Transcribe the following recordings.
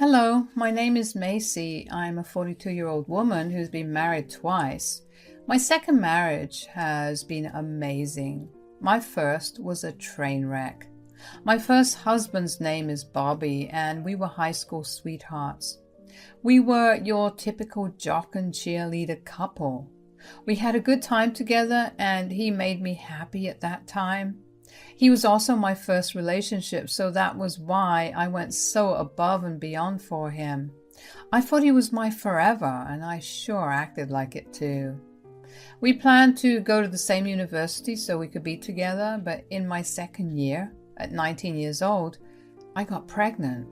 Hello, my name is Macy. I'm a 42-year-old woman who's been married twice. My second marriage has been amazing. My first was a train wreck. My first husband's name is Bobby, and we were high school sweethearts. We were your typical jock and cheerleader couple. We had a good time together, and he made me happy at that time. He was also my first relationship, so that was why I went so above and beyond for him. I thought he was my forever, and I sure acted like it too. We planned to go to the same university so we could be together, but in my second year, at 19 years old, I got pregnant.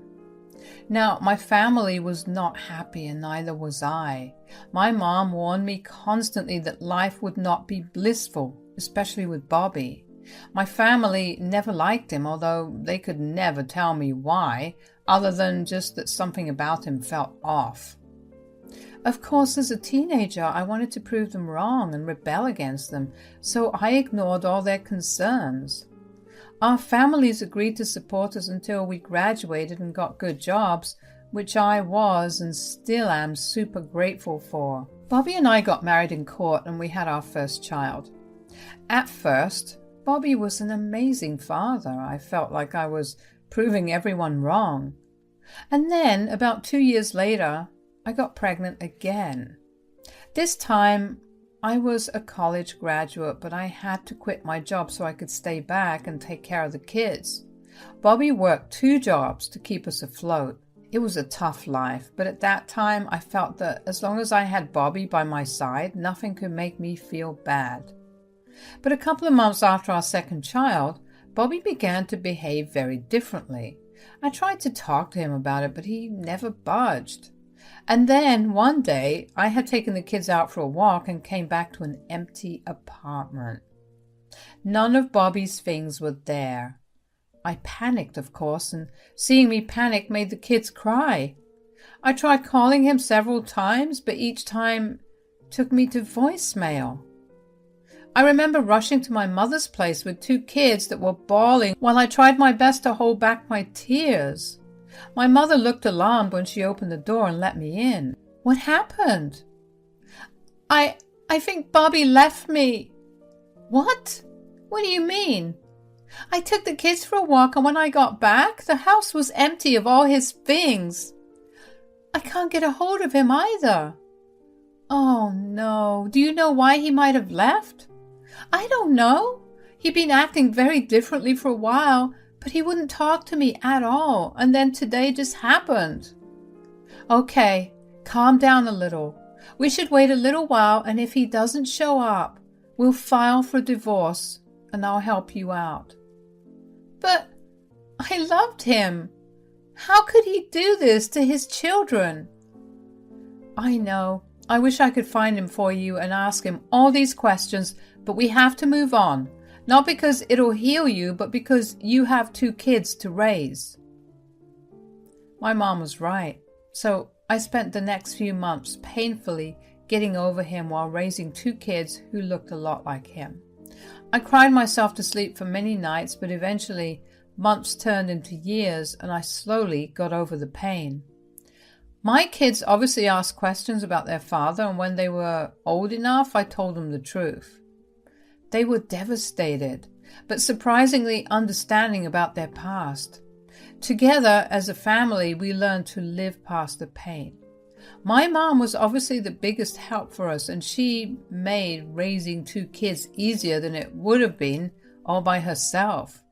Now, my family was not happy, and neither was I. My mom warned me constantly that life would not be blissful, especially with Bobby. My family never liked him, although they could never tell me why, other than just that something about him felt off. Of course, as a teenager, I wanted to prove them wrong and rebel against them, so I ignored all their concerns. Our families agreed to support us until we graduated and got good jobs, which I was and still am super grateful for. Bobby and I got married in court, and we had our first child. At first, Bobby was an amazing father. I felt like I was proving everyone wrong. And then, about 2 years later, I got pregnant again. This time, I was a college graduate, but I had to quit my job so I could stay back and take care of the kids. Bobby worked 2 jobs to keep us afloat. It was a tough life, but at that time, I felt that as long as I had Bobby by my side, nothing could make me feel bad. But a couple of months after our second child, Bobby began to behave very differently. I tried to talk to him about it, but he never budged. And then one day, I had taken the kids out for a walk and came back to an empty apartment. None of Bobby's things were there. I panicked, of course, and seeing me panic made the kids cry. I tried calling him several times, but each time took me to voicemail. I remember rushing to my mother's place with 2 kids that were bawling while I tried my best to hold back my tears. My mother looked alarmed when she opened the door and let me in. What happened? I think Bobby left me. What? What do you mean? I took the kids for a walk, and when I got back, the house was empty of all his things. I can't get a hold of him either. Oh no. Do you know why he might have left? I don't know. He'd been acting very differently for a while, but he wouldn't talk to me at all, and then today just happened. Okay, calm down a little. We should wait a little while, and if he doesn't show up, we'll file for divorce, and I'll help you out. But I loved him. How could he do this to his children? I know. I wish I could find him for you and ask him all these questions, but we have to move on. Not because it'll heal you, but because you have 2 kids to raise. My mom was right. So I spent the next few months painfully getting over him while raising 2 kids who looked a lot like him. I cried myself to sleep for many nights, but eventually months turned into years, and I slowly got over the pain. My kids obviously asked questions about their father, and when they were old enough, I told them the truth. They were devastated, but surprisingly understanding about their past. Together, as a family, we learned to live past the pain. My mom was obviously the biggest help for us, and she made raising 2 kids easier than it would have been all by herself.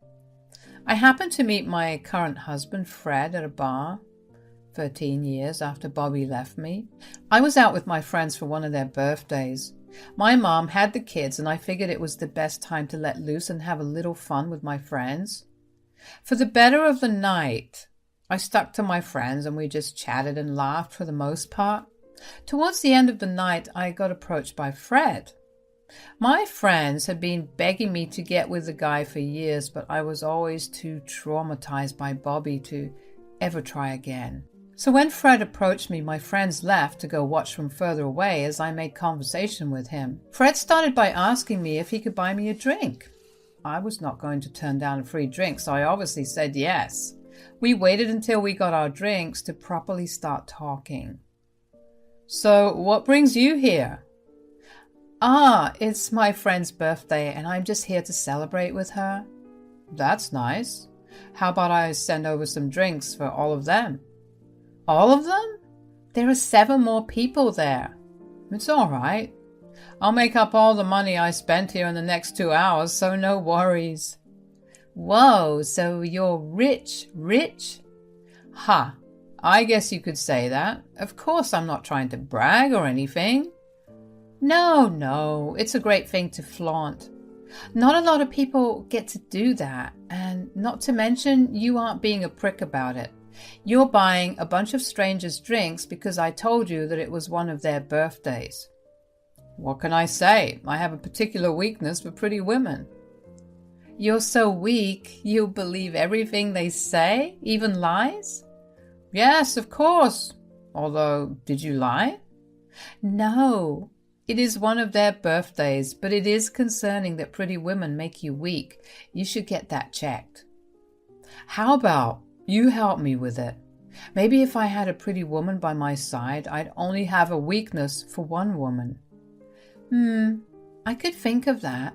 I happened to meet my current husband, Fred, at a bar 13 years after Bobby left me. I was out with my friends for one of their birthdays. My mom had the kids, and I figured it was the best time to let loose and have a little fun with my friends. For the better of the night, I stuck to my friends, and we just chatted and laughed for the most part. Towards the end of the night, I got approached by Fred. My friends had been begging me to get with the guy for years, but I was always too traumatized by Bobby to ever try again. So when Fred approached me, my friends left to go watch from further away as I made conversation with him. Fred started by asking me if he could buy me a drink. I was not going to turn down a free drink, so I obviously said yes. We waited until we got our drinks to properly start talking. So, what brings you here? It's my friend's birthday and I'm just here to celebrate with her. That's nice. How about I send over some drinks for all of them? All of them? There are 7 more people there. It's all right. I'll make up all the money I spent here in the next 2 hours, so no worries. Whoa, so you're rich? Ha, I guess you could say that. Of course I'm not trying to brag or anything. No, it's a great thing to flaunt. Not a lot of people get to do that, and not to mention you aren't being a prick about it. You're buying a bunch of strangers drinks because I told you that it was one of their birthdays. What can I say? I have a particular weakness for pretty women. You're so weak, you'll believe everything they say, even lies? Yes, of course. Although, did you lie? No. It is one of their birthdays, but it is concerning that pretty women make you weak. You should get that checked. How about you help me with it? Maybe if I had a pretty woman by my side, I'd only have a weakness for one woman. I could think of that.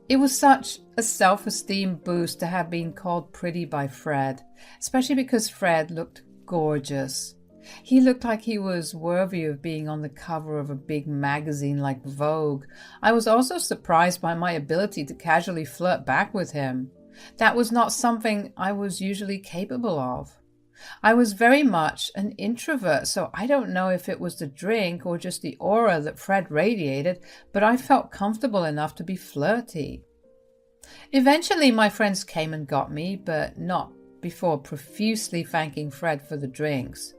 It was such a self-esteem boost to have been called pretty by Fred, especially because Fred looked gorgeous. He looked like he was worthy of being on the cover of a big magazine like Vogue. I was also surprised by my ability to casually flirt back with him. That was not something I was usually capable of. I was very much an introvert, so I don't know if it was the drink or just the aura that Fred radiated, but I felt comfortable enough to be flirty. Eventually my friends came and got me, but not before profusely thanking Fred for the drinks.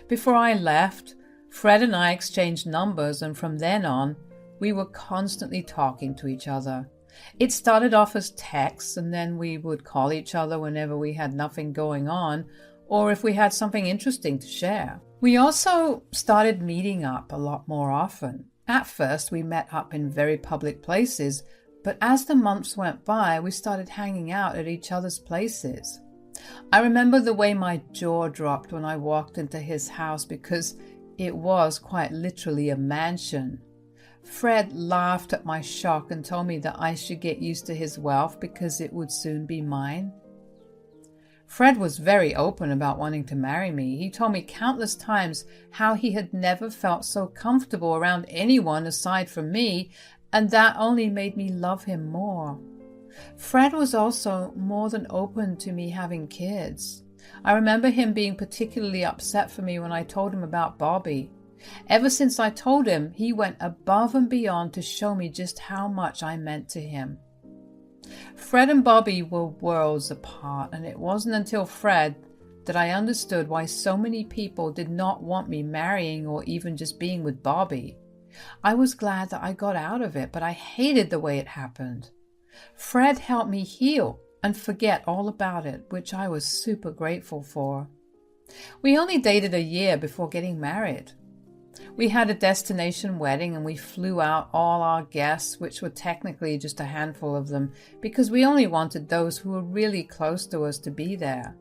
Before I left, Fred and I exchanged numbers, and from then on, we were constantly talking to each other. It started off as texts, and then we would call each other whenever we had nothing going on, or if we had something interesting to share. We also started meeting up a lot more often. At first, we met up in very public places, but as the months went by, we started hanging out at each other's places. I remember the way my jaw dropped when I walked into his house because it was quite literally a mansion. Fred laughed at my shock and told me that I should get used to his wealth because it would soon be mine. Fred was very open about wanting to marry me. He told me countless times how he had never felt so comfortable around anyone aside from me, and that only made me love him more. Fred was also more than open to me having kids. I remember him being particularly upset for me when I told him about Bobby. Ever since I told him, he went above and beyond to show me just how much I meant to him. Fred and Bobby were worlds apart, and it wasn't until Fred that I understood why so many people did not want me marrying or even just being with Bobby. I was glad that I got out of it, but I hated the way it happened. Fred helped me heal and forget all about it, which I was super grateful for. We only dated a year before getting married. We had a destination wedding and we flew out all our guests, which were technically just a handful of them, because we only wanted those who were really close to us to be there.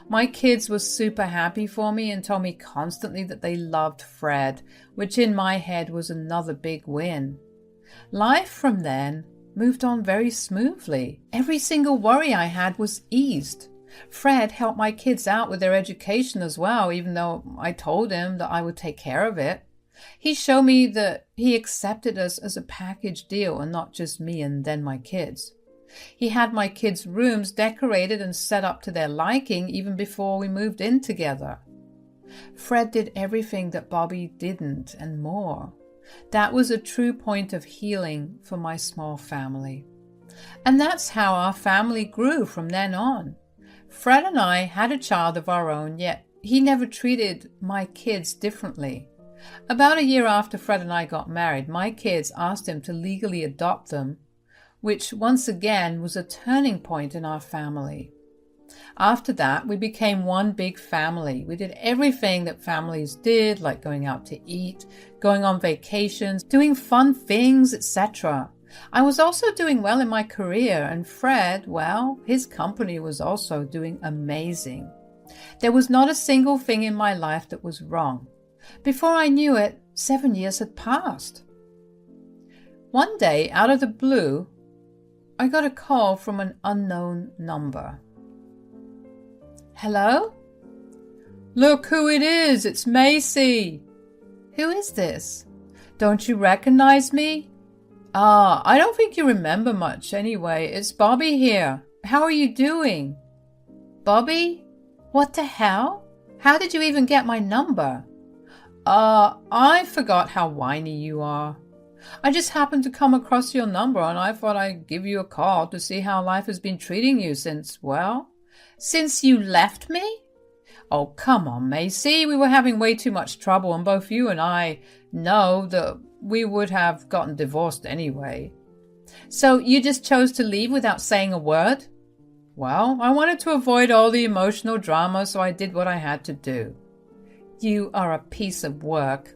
My kids were super happy for me and told me constantly that they loved Fred, which in my head was another big win. Life from then moved on very smoothly. Every single worry I had was eased. Fred helped my kids out with their education as well, even though I told him that I would take care of it. He showed me that he accepted us as a package deal and not just me and then my kids. He had my kids' rooms decorated and set up to their liking even before we moved in together. Fred did everything that Bobby didn't and more. That was a true point of healing for my small family. And that's how our family grew from then on. Fred and I had a child of our own, yet he never treated my kids differently. About a year after Fred and I got married, my kids asked him to legally adopt them, which once again was a turning point in our family. After that, we became one big family. We did everything that families did, like going out to eat, going on vacations, doing fun things, etc. I was also doing well in my career, and Fred, well, his company was also doing amazing. There was not a single thing in my life that was wrong. Before I knew it, 7 years had passed. One day, out of the blue, I got a call from an unknown number. Hello? Look who it is, it's Macy. Who is this? Don't you recognize me? I don't think you remember much anyway. It's Bobby here. How are you doing? Bobby? What the hell? How did you even get my number? I forgot how whiny you are. I just happened to come across your number and I thought I'd give you a call to see how life has been treating you since you left me? Oh, come on, Macy. We were having way too much trouble and both you and I know that we would have gotten divorced anyway. So you just chose to leave without saying a word? Well, I wanted to avoid all the emotional drama, so I did what I had to do. You are a piece of work.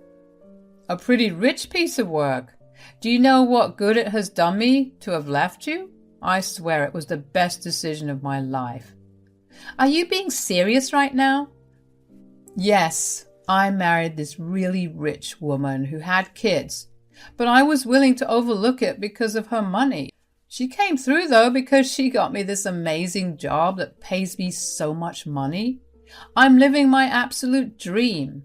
A pretty rich piece of work. Do you know what good it has done me to have left you? I swear it was the best decision of my life. Are you being serious right now? Yes, I married this really rich woman who had kids, but I was willing to overlook it because of her money. She came through though because she got me this amazing job that pays me so much money. I'm living my absolute dream.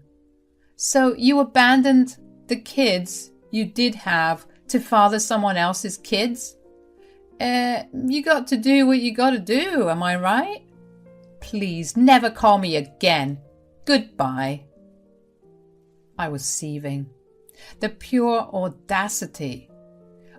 So you abandoned the kids you did have to father someone else's kids? You got to do what you got to do, am I right? Please never call me again. Goodbye. I was seething. The pure audacity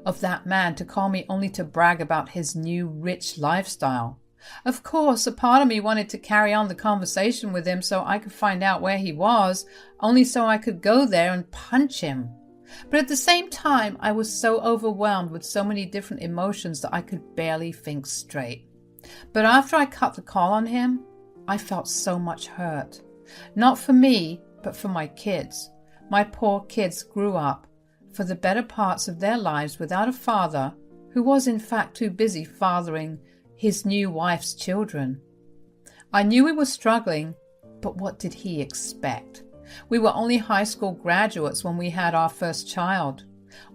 of that man to call me only to brag about his new rich lifestyle. Of course, a part of me wanted to carry on the conversation with him so I could find out where he was, only so I could go there and punch him. But at the same time, I was so overwhelmed with so many different emotions that I could barely think straight. But after I cut the call on him, I felt so much hurt. Not for me, but for my kids. My poor kids grew up for the better parts of their lives without a father who was in fact too busy fathering his new wife's children. I knew we were struggling, but what did he expect? We were only high school graduates when we had our first child.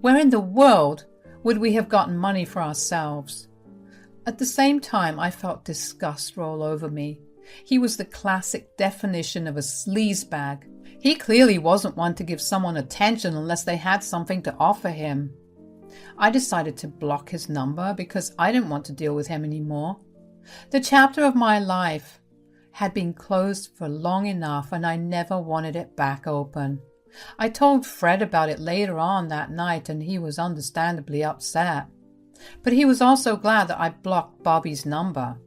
Where in the world would we have gotten money for ourselves? At the same time, I felt disgust roll over me. He was the classic definition of a sleazebag. He clearly wasn't one to give someone attention unless they had something to offer him. I decided to block his number because I didn't want to deal with him anymore. The chapter of my life had been closed for long enough and I never wanted it back open. I told Fred about it later on that night and he was understandably upset. But he was also glad that I blocked Bobby's number.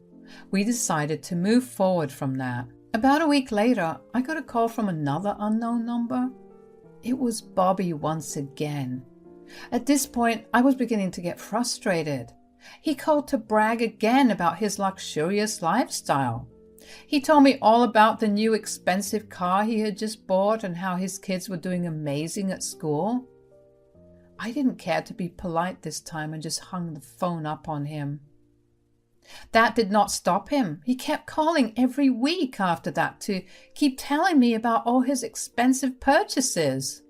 We decided to move forward from that. About a week later, I got a call from another unknown number. It was Bobby once again. At this point, I was beginning to get frustrated. He called to brag again about his luxurious lifestyle. He told me all about the new expensive car he had just bought and how his kids were doing amazing at school. I didn't care to be polite this time and just hung the phone up on him. That did not stop him. He kept calling every week after that to keep telling me about all his expensive purchases.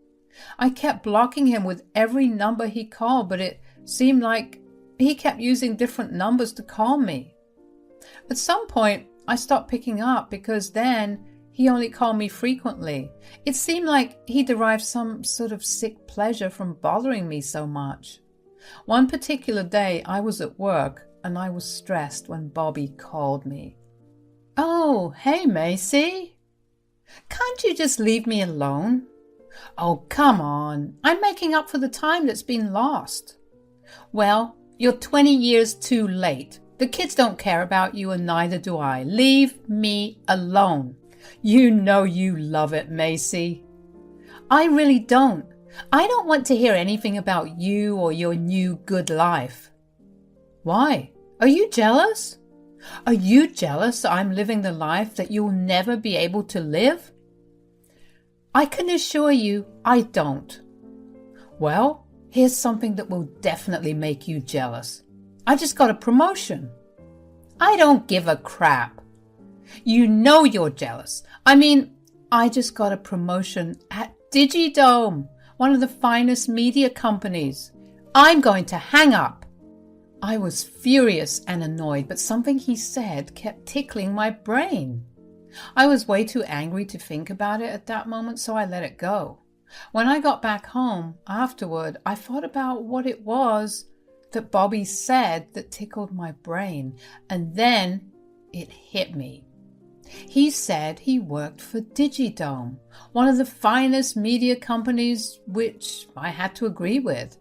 I kept blocking him with every number he called, but it seemed like he kept using different numbers to call me. At some point, I stopped picking up because then he only called me frequently. It seemed like he derived some sort of sick pleasure from bothering me so much. One particular day, I was at work and I was stressed when Bobby called me. "Oh, hey, Macy. Can't you just leave me alone?" "Oh, come on. I'm making up for the time that's been lost." "Well, you're 20 years too late. The kids don't care about you and neither do I. Leave me alone." "You know you love it, Macy." "I really don't. I don't want to hear anything about you or your new good life." "Why? Are you jealous? Are you jealous that I'm living the life that you'll never be able to live?" "I can assure you I don't." "Well, Here's something that will definitely make you jealous. I just got a promotion. I don't give a crap. You know you're jealous. I just got a promotion at Digidome, one of the finest media companies. I'm going to hang up. I was furious and annoyed, but something he said kept tickling my brain. I was way too angry to think about it at that moment, so I let it go. When I got back home afterward, I thought about what it was that Bobby said that tickled my brain, and then it hit me. He said he worked for Digidome, one of the finest media companies, which I had to agree with.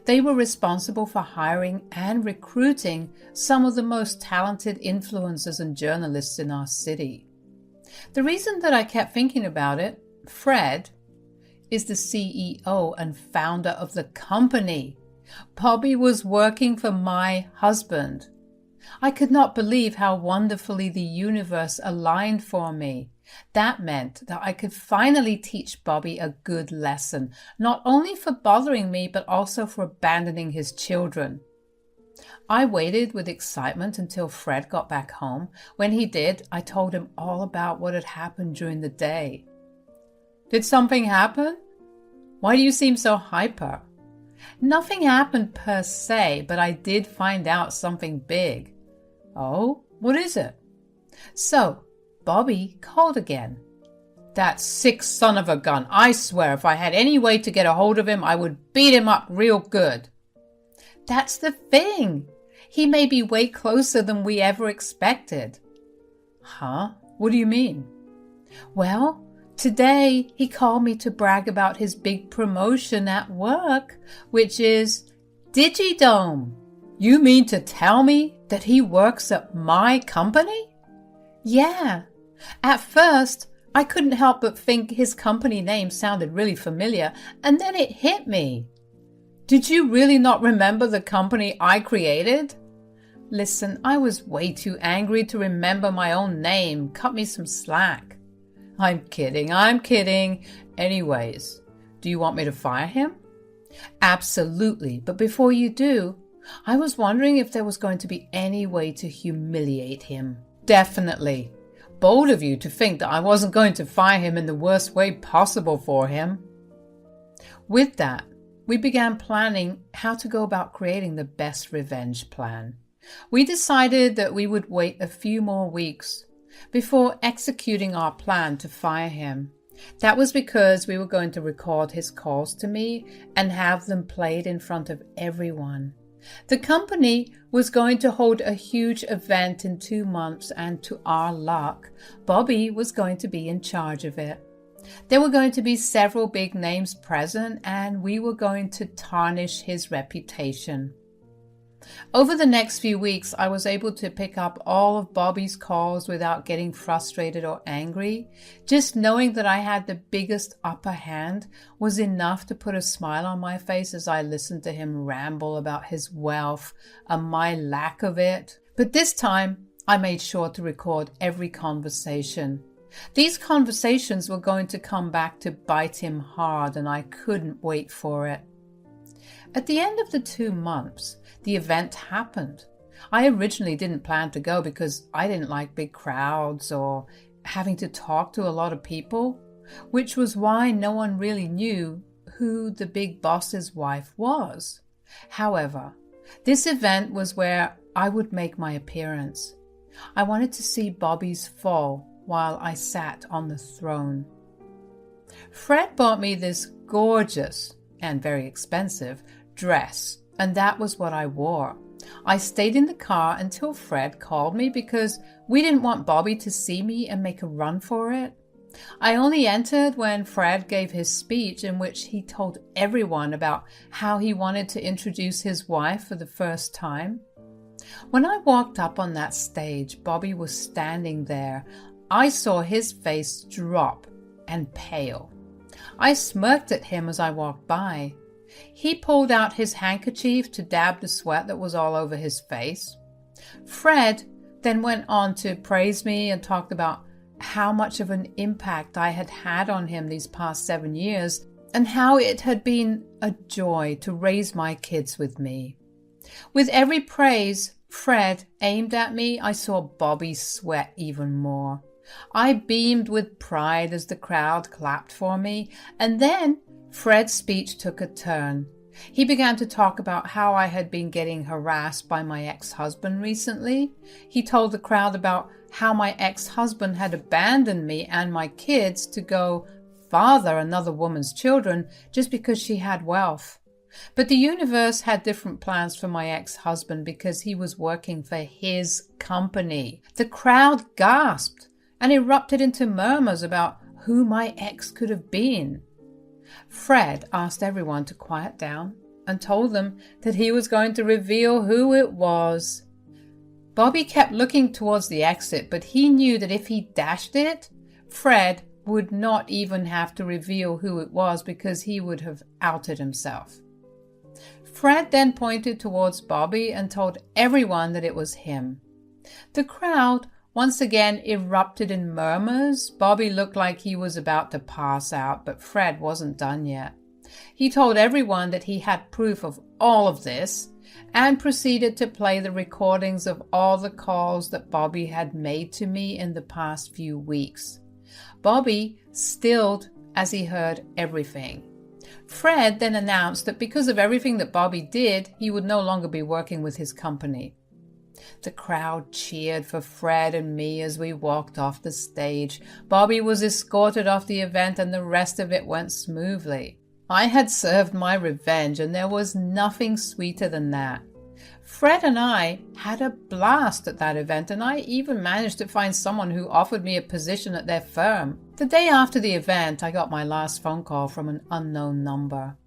They were responsible for hiring and recruiting some of the most talented influencers and journalists in our city. The reason that I kept thinking about it, Fred is the CEO and founder of the company. Bobby was working for my husband. I could not believe how wonderfully the universe aligned for me. That meant that I could finally teach Bobby a good lesson, not only for bothering me, but also for abandoning his children. I waited with excitement until Fred got back home. When he did, I told him all about what had happened during the day. Did something happen? Why do you seem so hyper? Nothing happened per se, but I did find out something big. Oh, what is it? So, Bobby called again. That sick son of a gun. I swear if I had any way to get a hold of him, I would beat him up real good. That's the thing. He may be way closer than we ever expected. Huh? What do you mean? Well, today he called me to brag about his big promotion at work, which is Digidome. You mean to tell me that he works at my company? Yeah. At first, I couldn't help but think his company name sounded really familiar, and then it hit me. Did you really not remember the company I created? Listen, I was way too angry to remember my own name. Cut me some slack. I'm kidding. Anyways, do you want me to fire him? Absolutely, but before you do, I was wondering if there was going to be any way to humiliate him. Definitely. Bold of you to think that I wasn't going to fire him in the worst way possible for him. With that, we began planning how to go about creating the best revenge plan. We decided that we would wait a few more weeks before executing our plan to fire him. That was because we were going to record his calls to me and have them played in front of everyone. The company was going to hold a huge event in 2 months, and to our luck, Bobby was going to be in charge of it. There were going to be several big names present, and we were going to tarnish his reputation. Over the next few weeks, I was able to pick up all of Bobby's calls without getting frustrated or angry. Just knowing that I had the biggest upper hand was enough to put a smile on my face as I listened to him ramble about his wealth and my lack of it. But this time, I made sure to record every conversation. These conversations were going to come back to bite him hard, and I couldn't wait for it. At the end of the 2 months, the event happened. I originally didn't plan to go because I didn't like big crowds or having to talk to a lot of people, which was why no one really knew who the big boss's wife was. However, this event was where I would make my appearance. I wanted to see Bobby's fall while I sat on the throne. Fred bought me this gorgeous and very expensive dress, and that was what I wore. I stayed in the car until Fred called me because we didn't want Bobby to see me and make a run for it. I only entered when Fred gave his speech in which he told everyone about how he wanted to introduce his wife for the first time. When I walked up on that stage, Bobby was standing there. I saw his face drop and pale. I smirked at him as I walked by. He pulled out his handkerchief to dab the sweat that was all over his face. Fred then went on to praise me and talked about how much of an impact I had had on him these past 7 years and how it had been a joy to raise my kids with me. With every praise Fred aimed at me, I saw Bobby sweat even more. I beamed with pride as the crowd clapped for me, and then Fred's speech took a turn. He began to talk about how I had been getting harassed by my ex-husband recently. He told the crowd about how my ex-husband had abandoned me and my kids to go father another woman's children just because she had wealth. But the universe had different plans for my ex-husband because he was working for his company. The crowd gasped and erupted into murmurs about who my ex could have been. Fred asked everyone to quiet down and told them that he was going to reveal who it was. Bobby kept looking towards the exit, but he knew that if he dashed it, Fred would not even have to reveal who it was because he would have outed himself. Fred then pointed towards Bobby and told everyone that it was him. The crowd once again erupted in murmurs. Bobby looked like he was about to pass out, but Fred wasn't done yet. He told everyone that he had proof of all of this and proceeded to play the recordings of all the calls that Bobby had made to me in the past few weeks. Bobby stilled as he heard everything. Fred then announced that because of everything that Bobby did, he would no longer be working with his company. The crowd cheered for Fred and me as we walked off the stage. Bobby was escorted off the event and the rest of it went smoothly. I had served my revenge and there was nothing sweeter than that. Fred and I had a blast at that event, and I even managed to find someone who offered me a position at their firm. The day after the event, I got my last phone call from an unknown number.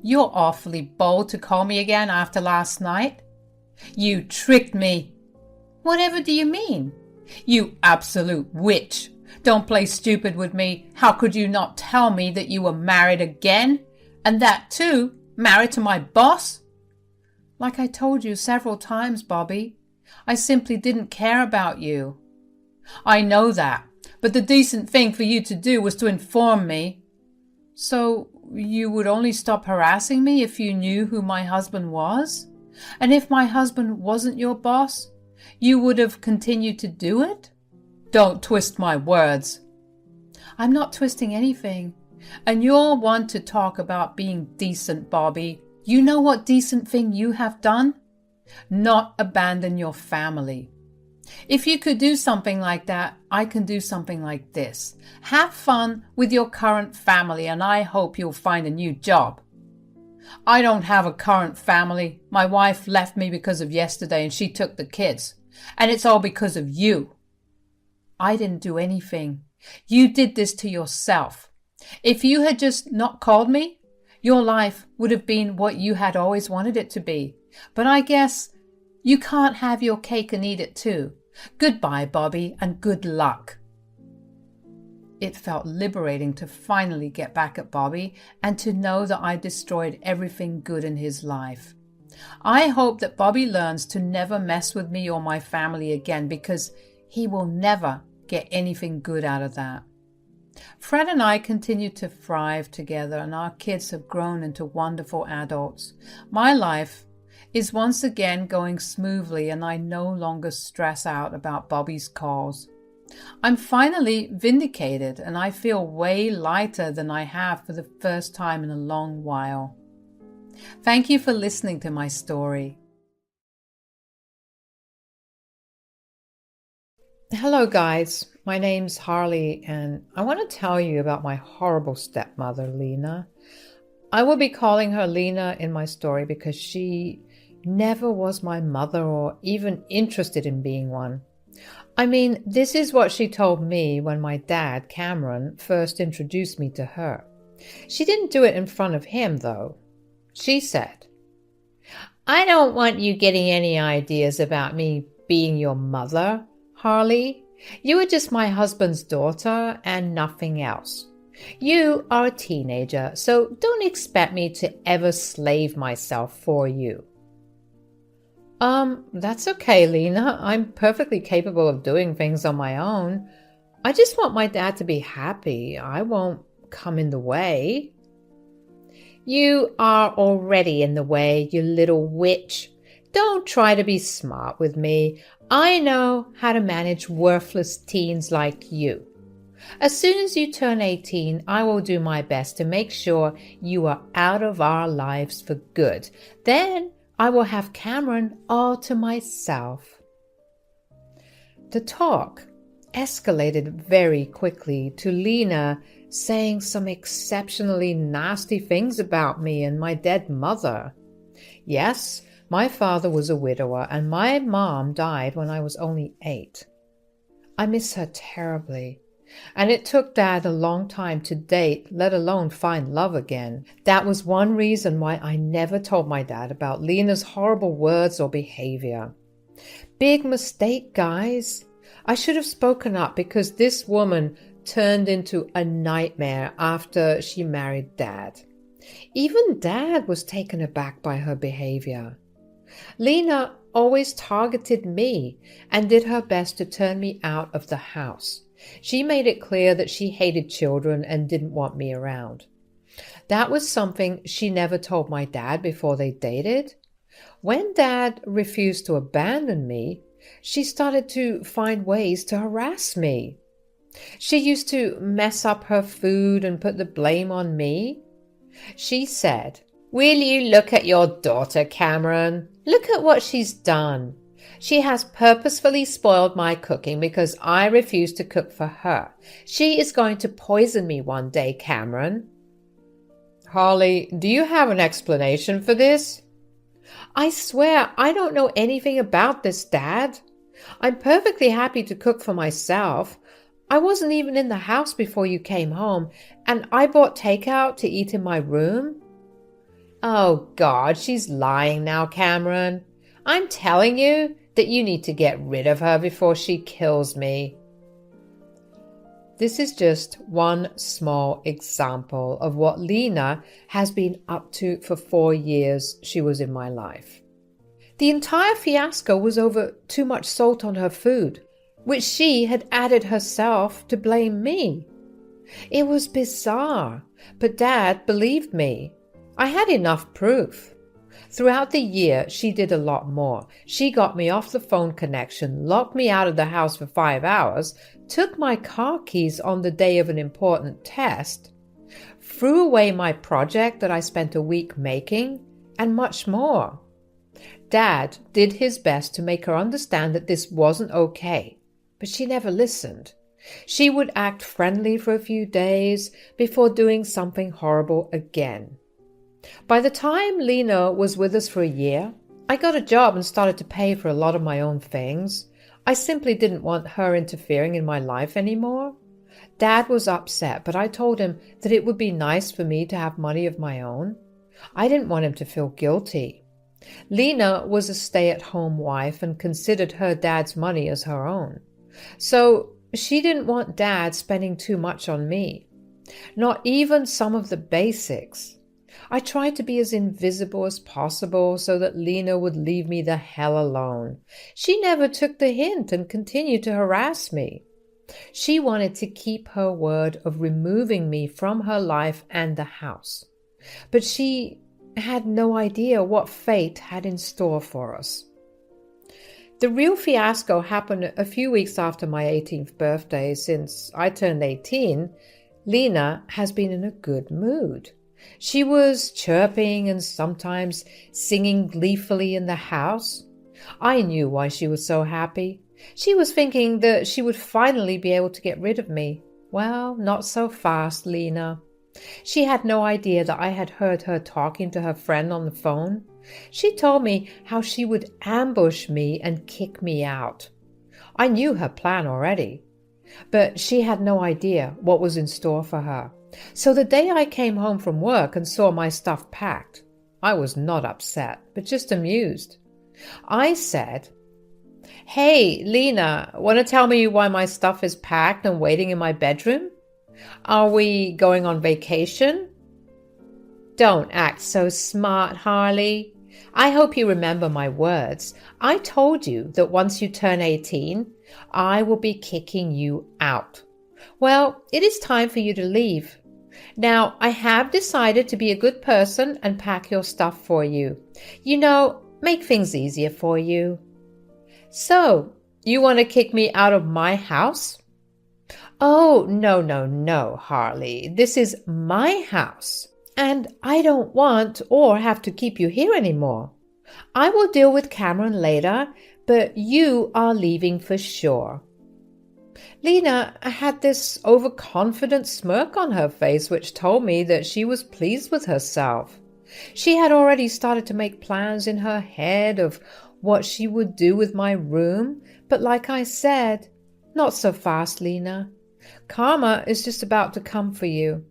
"You're awfully bold to call me again after last night. You tricked me." "Whatever do you mean?" "You absolute witch. Don't play stupid with me. How could you not tell me that you were married again? And that too, married to my boss?" "Like I told you several times, Bobby, I simply didn't care about you." "I know that, but the decent thing for you to do was to inform me." "So you would only stop harassing me if you knew who my husband was? And if my husband wasn't your boss, you would have continued to do it?" "Don't twist my words." "I'm not twisting anything. And you're one to talk about being decent, Bobby. You know what decent thing you have done? Not abandon your family. If you could do something like that, I can do something like this. Have fun with your current family, and I hope you'll find a new job." "I don't have a current family. My wife left me because of yesterday and she took the kids. And it's all because of you." "I didn't do anything. You did this to yourself. If you had just not called me, your life would have been what you had always wanted it to be. But I guess you can't have your cake and eat it too. Goodbye, Bobby, and good luck." It felt liberating to finally get back at Bobby and to know that I destroyed everything good in his life. I hope that Bobby learns to never mess with me or my family again, because he will never get anything good out of that. Fred and I continue to thrive together, and our kids have grown into wonderful adults. My life is once again going smoothly, and I no longer stress out about Bobby's calls. I'm finally vindicated, and I feel way lighter than I have for the first time in a long while. Thank you for listening to my story. Hello guys, my name's Harley, and I want to tell you about my horrible stepmother, Lena. I will be calling her Lena in my story because she never was my mother or even interested in being one. I mean, this is what she told me when my dad, Cameron, first introduced me to her. She didn't do it in front of him, though. She said, "I don't want you getting any ideas about me being your mother, Harley. You are just my husband's daughter and nothing else. You are a teenager, so don't expect me to ever slave myself for you." That's okay, Lena. I'm perfectly capable of doing things on my own. I just want my dad to be happy. I won't come in the way." "You are already in the way, you little witch. Don't try to be smart with me. I know how to manage worthless teens like you. As soon as you turn 18, I will do my best to make sure you are out of our lives for good. Then I will have Cameron all to myself." The talk escalated very quickly to Lena saying some exceptionally nasty things about me and my dead mother. Yes, my father was a widower and my mom died when I was only 8. I miss her terribly, and it took Dad a long time to date, let alone find love again. That was one reason why I never told my dad about Lena's horrible words or behavior. Big mistake, guys. I should have spoken up because this woman turned into a nightmare after she married Dad. Even Dad was taken aback by her behavior. Lena always targeted me and did her best to turn me out of the house. She made it clear that she hated children and didn't want me around. That was something she never told my dad before they dated. When Dad refused to abandon me, she started to find ways to harass me. She used to mess up her food and put the blame on me. She said, "Will you look at your daughter, Cameron? Look at what she's done. She has purposefully spoiled my cooking because I refuse to cook for her. She is going to poison me one day, Cameron." "Holly, do you have an explanation for this?" "I swear I don't know anything about this, Dad. I'm perfectly happy to cook for myself. I wasn't even in the house before you came home, and I bought takeout to eat in my room." "Oh God, she's lying now, Cameron. I'm telling you that you need to get rid of her before she kills me." This is just one small example of what Lena has been up to for 4 years she was in my life. The entire fiasco was over too much salt on her food, which she had added herself to blame me. It was bizarre, but Dad believed me. I had enough proof. Throughout the year, she did a lot more. She got me off the phone connection, locked me out of the house for 5 hours, took my car keys on the day of an important test, threw away my project that I spent a week making, and much more. Dad did his best to make her understand that this wasn't okay, but she never listened. She would act friendly for a few days before doing something horrible again. By the time Lena was with us for a year, I got a job and started to pay for a lot of my own things. I simply didn't want her interfering in my life anymore. Dad was upset, but I told him that it would be nice for me to have money of my own. I didn't want him to feel guilty. Lena was a stay-at-home wife and considered her dad's money as her own. So she didn't want Dad spending too much on me. Not even some of the basics. I tried to be as invisible as possible so that Lena would leave me the hell alone. She never took the hint and continued to harass me. She wanted to keep her word of removing me from her life and the house. But she had no idea what fate had in store for us. The real fiasco happened a few weeks after my 18th birthday. Since I turned 18, Lena has been in a good mood. She was chirping and sometimes singing gleefully in the house. I knew why she was so happy. She was thinking that she would finally be able to get rid of me. Well, not so fast, Lena. She had no idea that I had heard her talking to her friend on the phone. She told me how she would ambush me and kick me out. I knew her plan already, but she had no idea what was in store for her. So the day I came home from work and saw my stuff packed, I was not upset, but just amused. I said, "Hey, Lena, want to tell me why my stuff is packed and waiting in my bedroom? Are we going on vacation?" "Don't act so smart, Harley. I hope you remember my words. I told you that once you turn 18, I will be kicking you out. Well, it is time for you to leave. Now, I have decided to be a good person and pack your stuff for you. Make things easier for you. So, you want to kick me out of my house? Oh, no, Harley. This is my house. And I don't want or have to keep you here anymore. I will deal with Cameron later, but you are leaving for sure. Lena had this overconfident smirk on her face, which told me that she was pleased with herself. She had already started to make plans in her head of what she would do with my room, but like I said, not so fast, Lena. Karma is just about to come for you.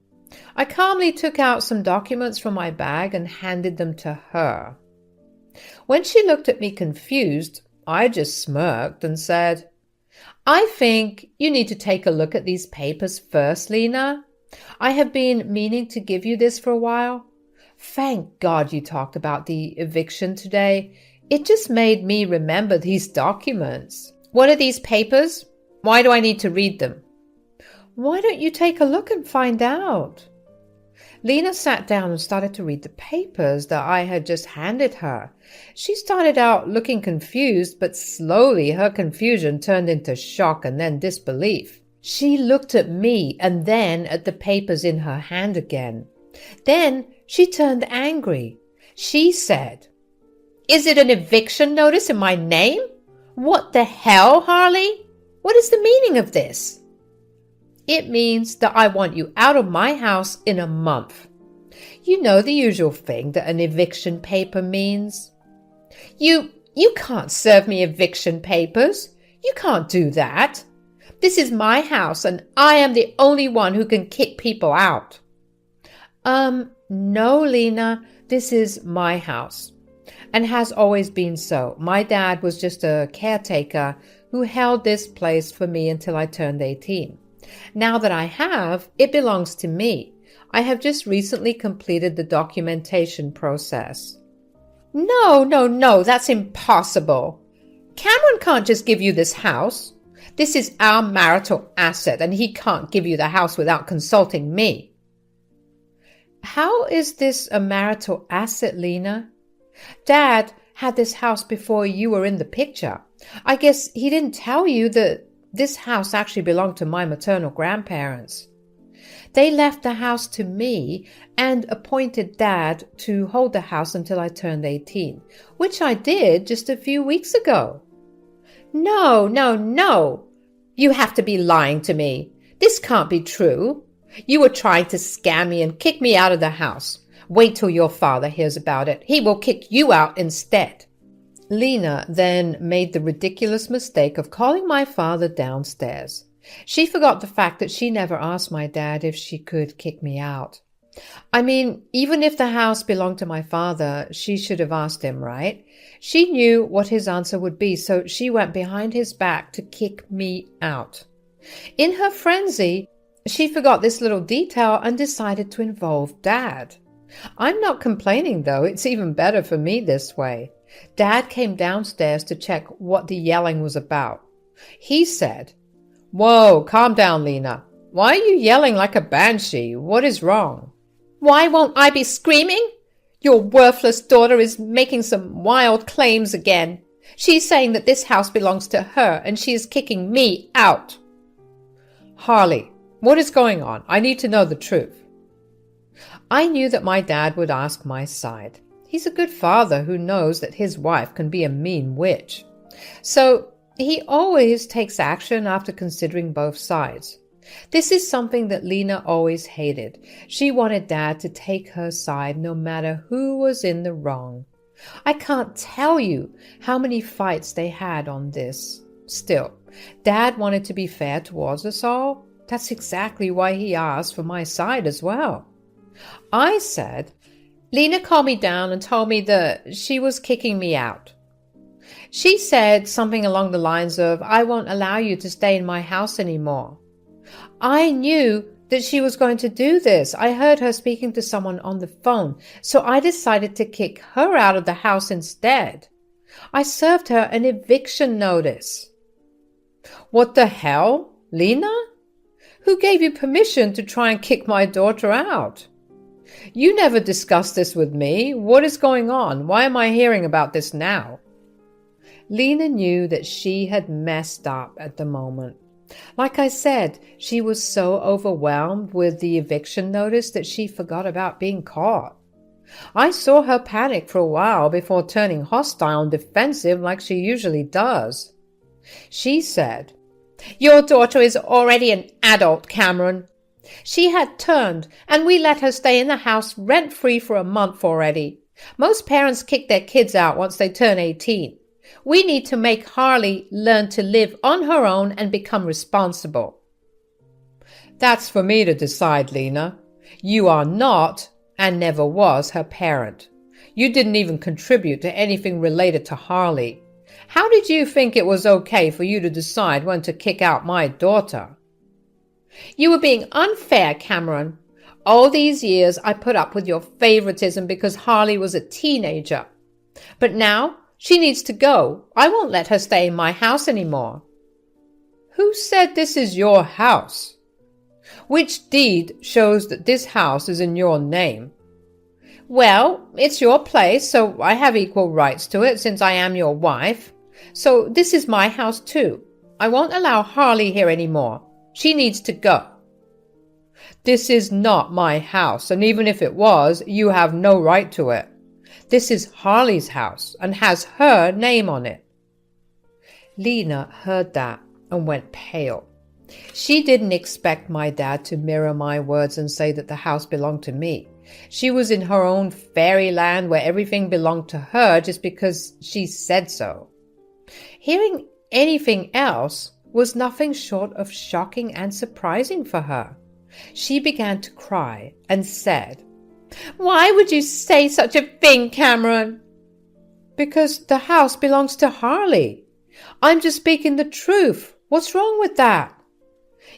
I calmly took out some documents from my bag and handed them to her. When she looked at me confused, I just smirked and said, I think you need to take a look at these papers first, Lena. I have been meaning to give you this for a while. Thank God you talked about the eviction today. It just made me remember these documents. What are these papers? Why do I need to read them? Why don't you take a look and find out? Lena sat down and started to read the papers that I had just handed her. She started out looking confused, but slowly her confusion turned into shock and then disbelief. She looked at me and then at the papers in her hand again. Then she turned angry. She said, Is it an eviction notice in my name? What the hell, Harley? What is the meaning of this? It means that I want you out of my house in a month. You know the usual thing that an eviction paper means. You can't serve me eviction papers. You can't do that. This is my house and I am the only one who can kick people out. No, Lena, this is my house and has always been so. My dad was just a caretaker who held this place for me until I turned 18. Now that I have, it belongs to me. I have just recently completed the documentation process. No, that's impossible. Cameron can't just give you this house. This is our marital asset, and he can't give you the house without consulting me. How is this a marital asset, Lena? Dad had this house before you were in the picture. I guess he didn't tell you that this house actually belonged to my maternal grandparents. They left the house to me and appointed Dad to hold the house until I turned 18, which I did just a few weeks ago. No. You have to be lying to me. This can't be true. You were trying to scam me and kick me out of the house. Wait till your father hears about it. He will kick you out instead. Lena then made the ridiculous mistake of calling my father downstairs. She forgot the fact that she never asked my dad if she could kick me out. I mean, even if the house belonged to my father, she should have asked him, right? She knew what his answer would be, so she went behind his back to kick me out. In her frenzy, she forgot this little detail and decided to involve Dad. I'm not complaining, though. It's even better for me this way. Dad came downstairs to check what the yelling was about. He said, Whoa, calm down, Lena. Why are you yelling like a banshee? What is wrong? Why won't I be screaming? Your worthless daughter is making some wild claims again. She's saying that this house belongs to her and she is kicking me out. Harley, what is going on? I need to know the truth. I knew that my dad would ask my side. He's a good father who knows that his wife can be a mean witch. So he always takes action after considering both sides. This is something that Lena always hated. She wanted Dad to take her side no matter who was in the wrong. I can't tell you how many fights they had on this. Still, Dad wanted to be fair towards us all. That's exactly why he asked for my side as well. I said, Lena calmed me down and told me that she was kicking me out. She said something along the lines of, I won't allow you to stay in my house anymore. I knew that she was going to do this. I heard her speaking to someone on the phone, so I decided to kick her out of the house instead. I served her an eviction notice. What the hell, Lena? Who gave you permission to try and kick my daughter out? You never discussed this with me. What is going on? Why am I hearing about this now? Lena knew that she had messed up at the moment. Like I said, she was so overwhelmed with the eviction notice that she forgot about being caught. I saw her panic for a while before turning hostile and defensive like she usually does. She said, "Your daughter is already an adult, Cameron. She had turned, and we let her stay in the house rent-free for a month already. Most parents kick their kids out once they turn 18. We need to make Harley learn to live on her own and become responsible." That's for me to decide, Lena. You are not and never was her parent. You didn't even contribute to anything related to Harley. How did you think it was okay for you to decide when to kick out my daughter? You were being unfair, Cameron. All these years I put up with your favoritism because Harley was a teenager. But now she needs to go. I won't let her stay in my house anymore. Who said this is your house? Which deed shows that this house is in your name? Well, it's your place, so I have equal rights to it since I am your wife. So this is my house too. I won't allow Harley here anymore. She needs to go. This is not my house, and even if it was, you have no right to it. This is Harley's house and has her name on it. Lena heard that and went pale. She didn't expect my dad to mirror my words and say that the house belonged to me. She was in her own fairyland where everything belonged to her just because she said so. Hearing anything else was nothing short of shocking and surprising for her. She began to cry and said, "Why would you say such a thing, Cameron?" "Because the house belongs to Harley. I'm just speaking the truth. What's wrong with that?"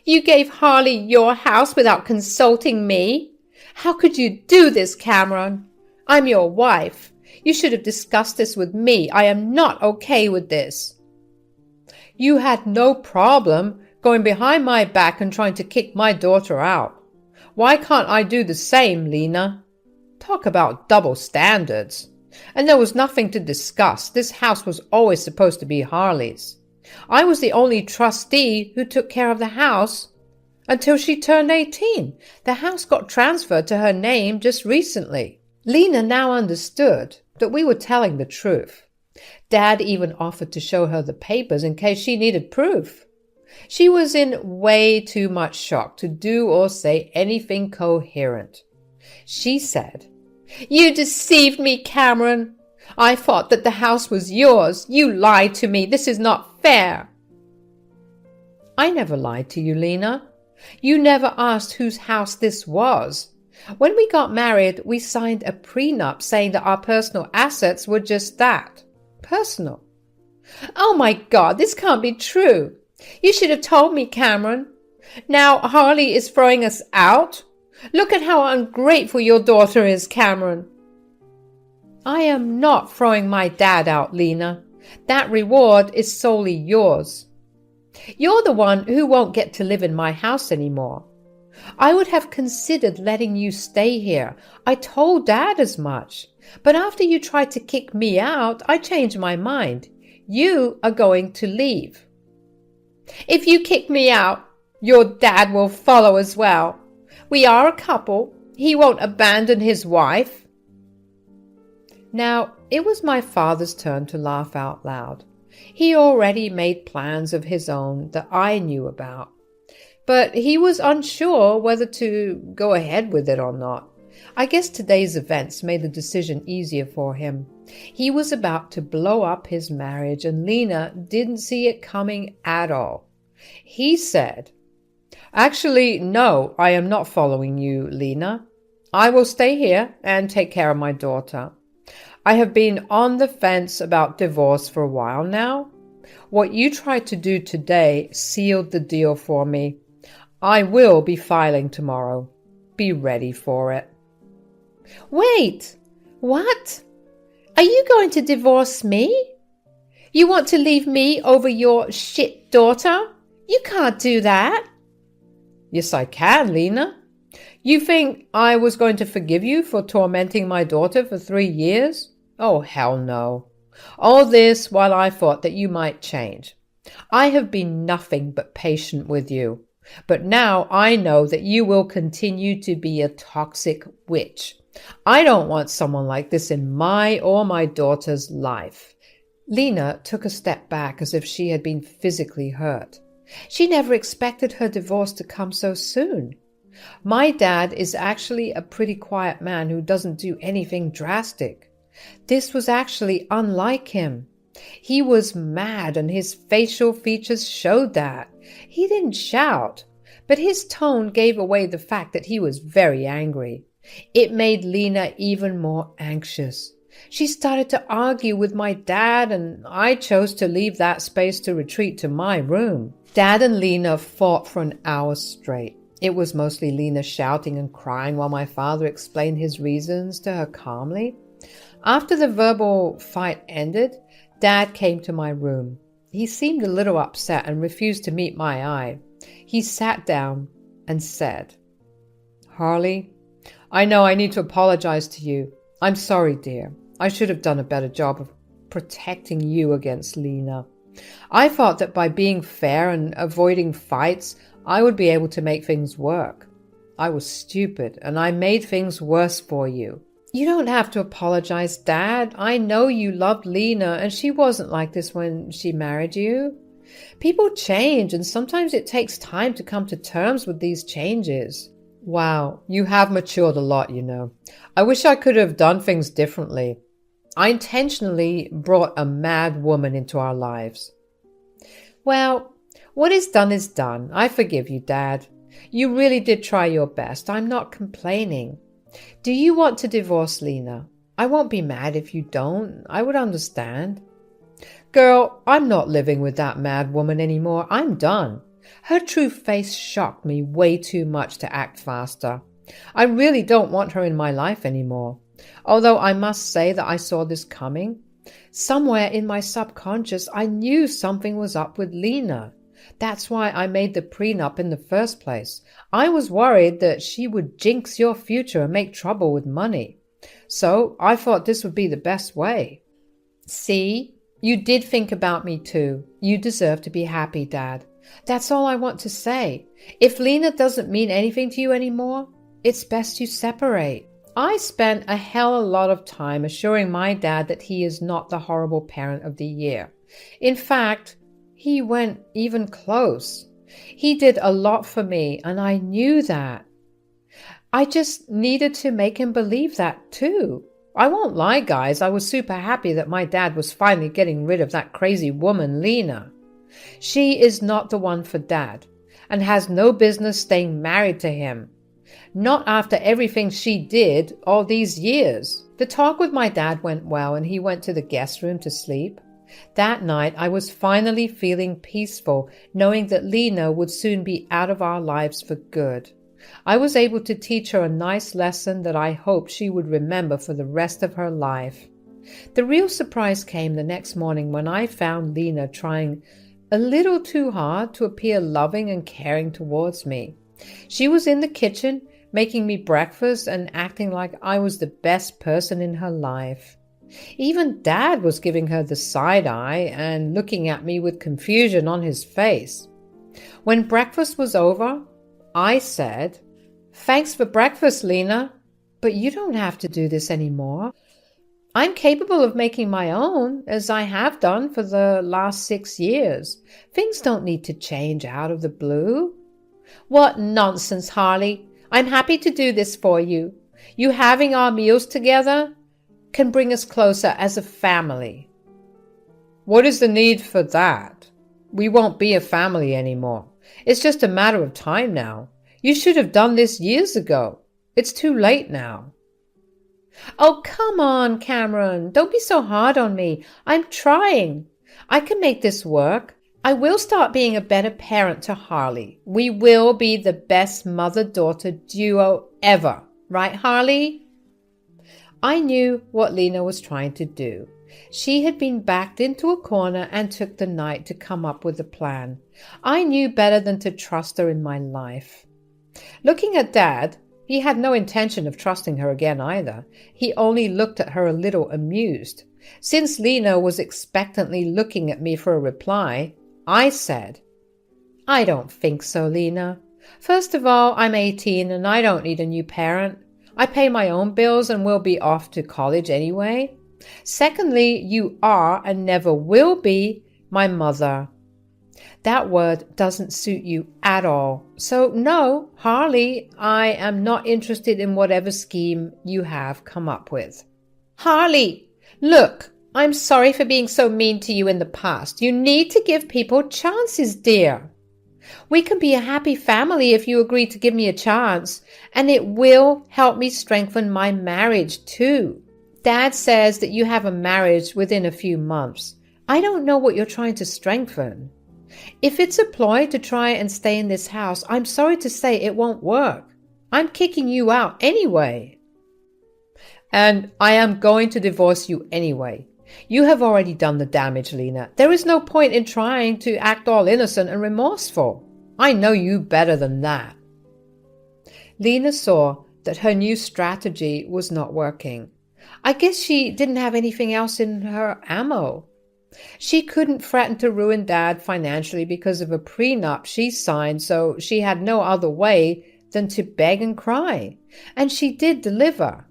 "You gave Harley your house without consulting me. How could you do this, Cameron? I'm your wife. You should have discussed this with me. I am not okay with this." "You had no problem going behind my back and trying to kick my daughter out. Why can't I do the same, Lena? Talk about double standards. And there was nothing to discuss. This house was always supposed to be Harley's. I was the only trustee who took care of the house until she turned 18. The house got transferred to her name just recently." Lena now understood that we were telling the truth. Dad even offered to show her the papers in case she needed proof. She was in way too much shock to do or say anything coherent. She said, "You deceived me, Cameron. I thought that the house was yours. You lied to me. This is not fair." "I never lied to you, Lena. You never asked whose house this was. When we got married, we signed a prenup saying that our personal assets were just that. Personal." "Oh my God, this can't be true. You should have told me, Cameron. Now Harley is throwing us out. Look at how ungrateful your daughter is, Cameron." "I am not throwing my dad out, Lena. That reward is solely yours. You're the one who won't get to live in my house anymore. I would have considered letting you stay here. I told Dad as much. But after you tried to kick me out, I changed my mind. You are going to leave." "If you kick me out, your dad will follow as well. We are a couple. He won't abandon his wife." Now, it was my father's turn to laugh out loud. He already made plans of his own that I knew about. But he was unsure whether to go ahead with it or not. I guess today's events made the decision easier for him. He was about to blow up his marriage, and Lena didn't see it coming at all. He said, "Actually, no, I am not following you, Lena. I will stay here and take care of my daughter. I have been on the fence about divorce for a while now. What you tried to do today sealed the deal for me. I will be filing tomorrow. Be ready for it." "Wait, what? Are you going to divorce me? You want to leave me over your shit daughter? You can't do that." Yes, I can, Lena. You think I was going to forgive you for tormenting my daughter for 3 years? Oh, hell no. All this while I thought that you might change. I have been nothing but patient with you. But now I know that you will continue to be a toxic witch. I don't want someone like this in my or my daughter's life. Lena took a step back as if she had been physically hurt. She never expected her divorce to come so soon. My dad is actually a pretty quiet man who doesn't do anything drastic. This was actually unlike him. He was mad and his facial features showed that. He didn't shout, but his tone gave away the fact that he was very angry. It made Lena even more anxious. She started to argue with my dad, and I chose to leave that space to retreat to my room. Dad and Lena fought for an hour straight. It was mostly Lena shouting and crying while my father explained his reasons to her calmly. After the verbal fight ended, Dad came to my room. He seemed a little upset and refused to meet my eye. He sat down and said, "Harley, I know I need to apologize to you. I'm sorry, dear. I should have done a better job of protecting you against Lena. I thought that by being fair and avoiding fights, I would be able to make things work. I was stupid, and I made things worse for you." "You don't have to apologize, Dad. I know you loved Lena, and she wasn't like this when she married you. People change, and sometimes it takes time to come to terms with these changes." "Wow, you have matured a lot, you know. I wish I could have done things differently. I intentionally brought a mad woman into our lives." "Well, what is done. I forgive you, Dad. You really did try your best. I'm not complaining. Do you want to divorce Lena? I won't be mad if you don't. I would understand." "Girl, I'm not living with that mad woman anymore. I'm done. Her true face shocked me way too much to act faster. I really don't want her in my life anymore. Although I must say that I saw this coming. Somewhere in my subconscious, I knew something was up with Lena. That's why I made the prenup in the first place. I was worried that she would jinx your future and make trouble with money. So I thought this would be the best way." "See, you did think about me too. You deserve to be happy, Dad. That's all I want to say. If Lena doesn't mean anything to you anymore, it's best you separate." I spent a hell of a lot of time assuring my dad that he is not the horrible parent of the year. In fact, he went even close. He did a lot for me, and I knew that. I just needed to make him believe that too. I won't lie, guys, I was super happy that my dad was finally getting rid of that crazy woman, Lena. She is not the one for Dad, and has no business staying married to him. Not after everything she did all these years. The talk with my dad went well, and he went to the guest room to sleep. That night, I was finally feeling peaceful, knowing that Lena would soon be out of our lives for good. I was able to teach her a nice lesson that I hoped she would remember for the rest of her life. The real surprise came the next morning when I found Lena trying a little too hard to appear loving and caring towards me. She was in the kitchen, making me breakfast and acting like I was the best person in her life. Even Dad was giving her the side eye and looking at me with confusion on his face. When breakfast was over, I said, "Thanks for breakfast, Lena, but you don't have to do this anymore. I'm capable of making my own, as I have done for the last 6 years. Things don't need to change out of the blue." "What nonsense, Harley. I'm happy to do this for you. You having our meals together can bring us closer as a family." "What is the need for that? We won't be a family anymore. It's just a matter of time now. You should have done this years ago. It's too late now." "Oh, come on, Cameron. Don't be so hard on me. I'm trying. I can make this work. I will start being a better parent to Harley. We will be the best mother-daughter duo ever. Right, Harley?" I knew what Lena was trying to do. She had been backed into a corner and took the night to come up with a plan. I knew better than to trust her in my life. Looking at Dad, he had no intention of trusting her again either. He only looked at her a little amused. Since Lena was expectantly looking at me for a reply, I said, "I don't think so, Lena. First of all, I'm 18 and I don't need a new parent. I pay my own bills and will be off to college anyway. Secondly, you are and never will be my mother. That word doesn't suit you at all. So no, Harley, I am not interested in whatever scheme you have come up with." "Harley, look, I'm sorry for being so mean to you in the past. You need to give people chances, dear. We can be a happy family if you agree to give me a chance, and it will help me strengthen my marriage too. Dad says that you have a marriage within a few months. I don't know what you're trying to strengthen. If it's a ploy to try and stay in this house, I'm sorry to say it won't work. I'm kicking you out anyway. And I am going to divorce you anyway. You have already done the damage, Lena. There is no point in trying to act all innocent and remorseful. I know you better than that." Lena saw that her new strategy was not working. I guess she didn't have anything else in her ammo. She couldn't threaten to ruin Dad financially because of a prenup she signed, so she had no other way than to beg and cry. And she did deliver.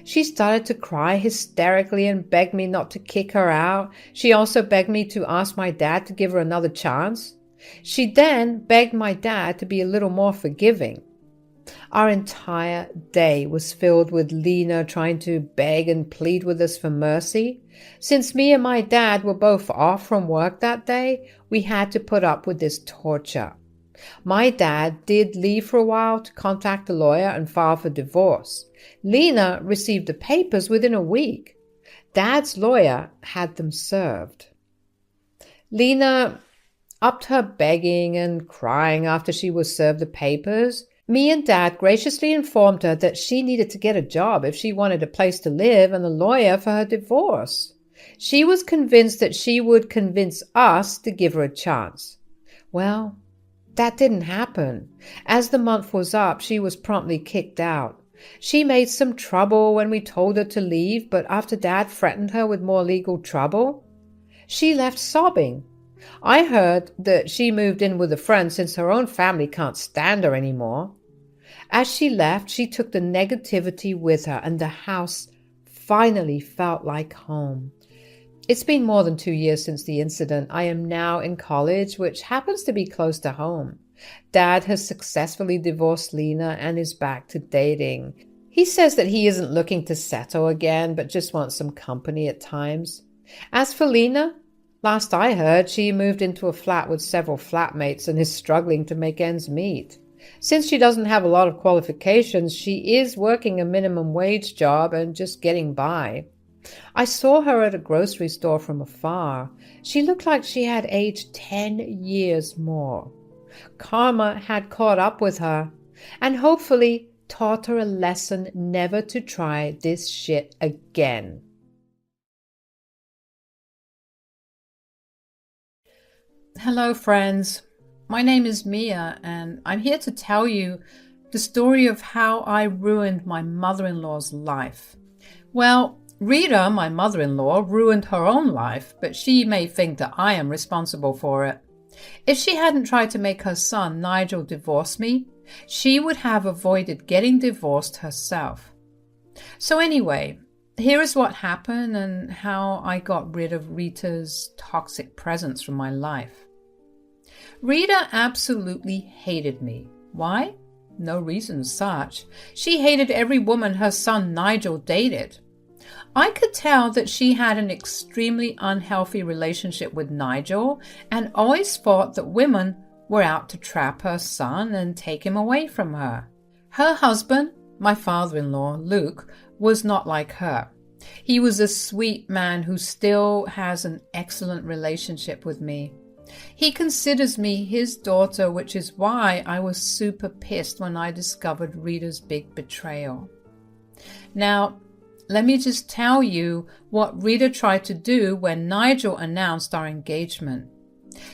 She started to cry hysterically and begged me not to kick her out. She also begged me to ask my dad to give her another chance. She then begged my dad to be a little more forgiving. Our entire day was filled with Lena trying to beg and plead with us for mercy. Since me and my dad were both off from work that day, we had to put up with this torture. My dad did leave for a while to contact a lawyer and file for divorce. Lena received the papers within a week. Dad's lawyer had them served. Lena upped her begging and crying after she was served the papers. Me and Dad graciously informed her that she needed to get a job if she wanted a place to live and a lawyer for her divorce. She was convinced that she would convince us to give her a chance. Well, that didn't happen. As the month was up, she was promptly kicked out. She made some trouble when we told her to leave, but after Dad threatened her with more legal trouble, she left sobbing. I heard that she moved in with a friend since her own family can't stand her anymore. As she left, she took the negativity with her, and the house finally felt like home. It's been more than 2 years since the incident. I am now in college, which happens to be close to home. Dad has successfully divorced Lena and is back to dating. He says that he isn't looking to settle again, but just wants some company at times. As for Lena, last I heard, she moved into a flat with several flatmates and is struggling to make ends meet. Since she doesn't have a lot of qualifications, she is working a minimum wage job and just getting by. I saw her at a grocery store from afar. She looked like she had aged 10 years more. Karma had caught up with her and hopefully taught her a lesson never to try this shit again. Hello, friends. My name is Mia, and I'm here to tell you the story of how I ruined my mother-in-law's life. Well, Rita, my mother-in-law, ruined her own life, but she may think that I am responsible for it. If she hadn't tried to make her son, Nigel, divorce me, she would have avoided getting divorced herself. So anyway, here is what happened and how I got rid of Rita's toxic presence from my life. Rita absolutely hated me. Why? No reason as such. She hated every woman her son Nigel dated. I could tell that she had an extremely unhealthy relationship with Nigel and always thought that women were out to trap her son and take him away from her. Her husband, my father-in-law, Luke, was not like her. He was a sweet man who still has an excellent relationship with me. He considers me his daughter, which is why I was super pissed when I discovered Rita's big betrayal. Now, let me just tell you what Rita tried to do when Nigel announced our engagement.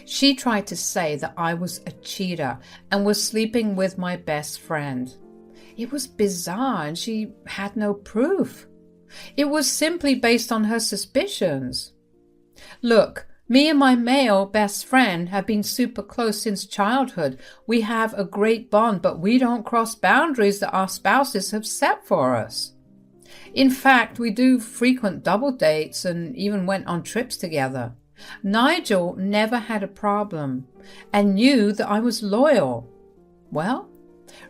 She tried to say that I was a cheater and was sleeping with my best friend. It was bizarre and she had no proof. It was simply based on her suspicions. Look, me and my male best friend have been super close since childhood. We have a great bond, but we don't cross boundaries that our spouses have set for us. In fact, we do frequent double dates and even went on trips together. Nigel never had a problem and knew that I was loyal. Well,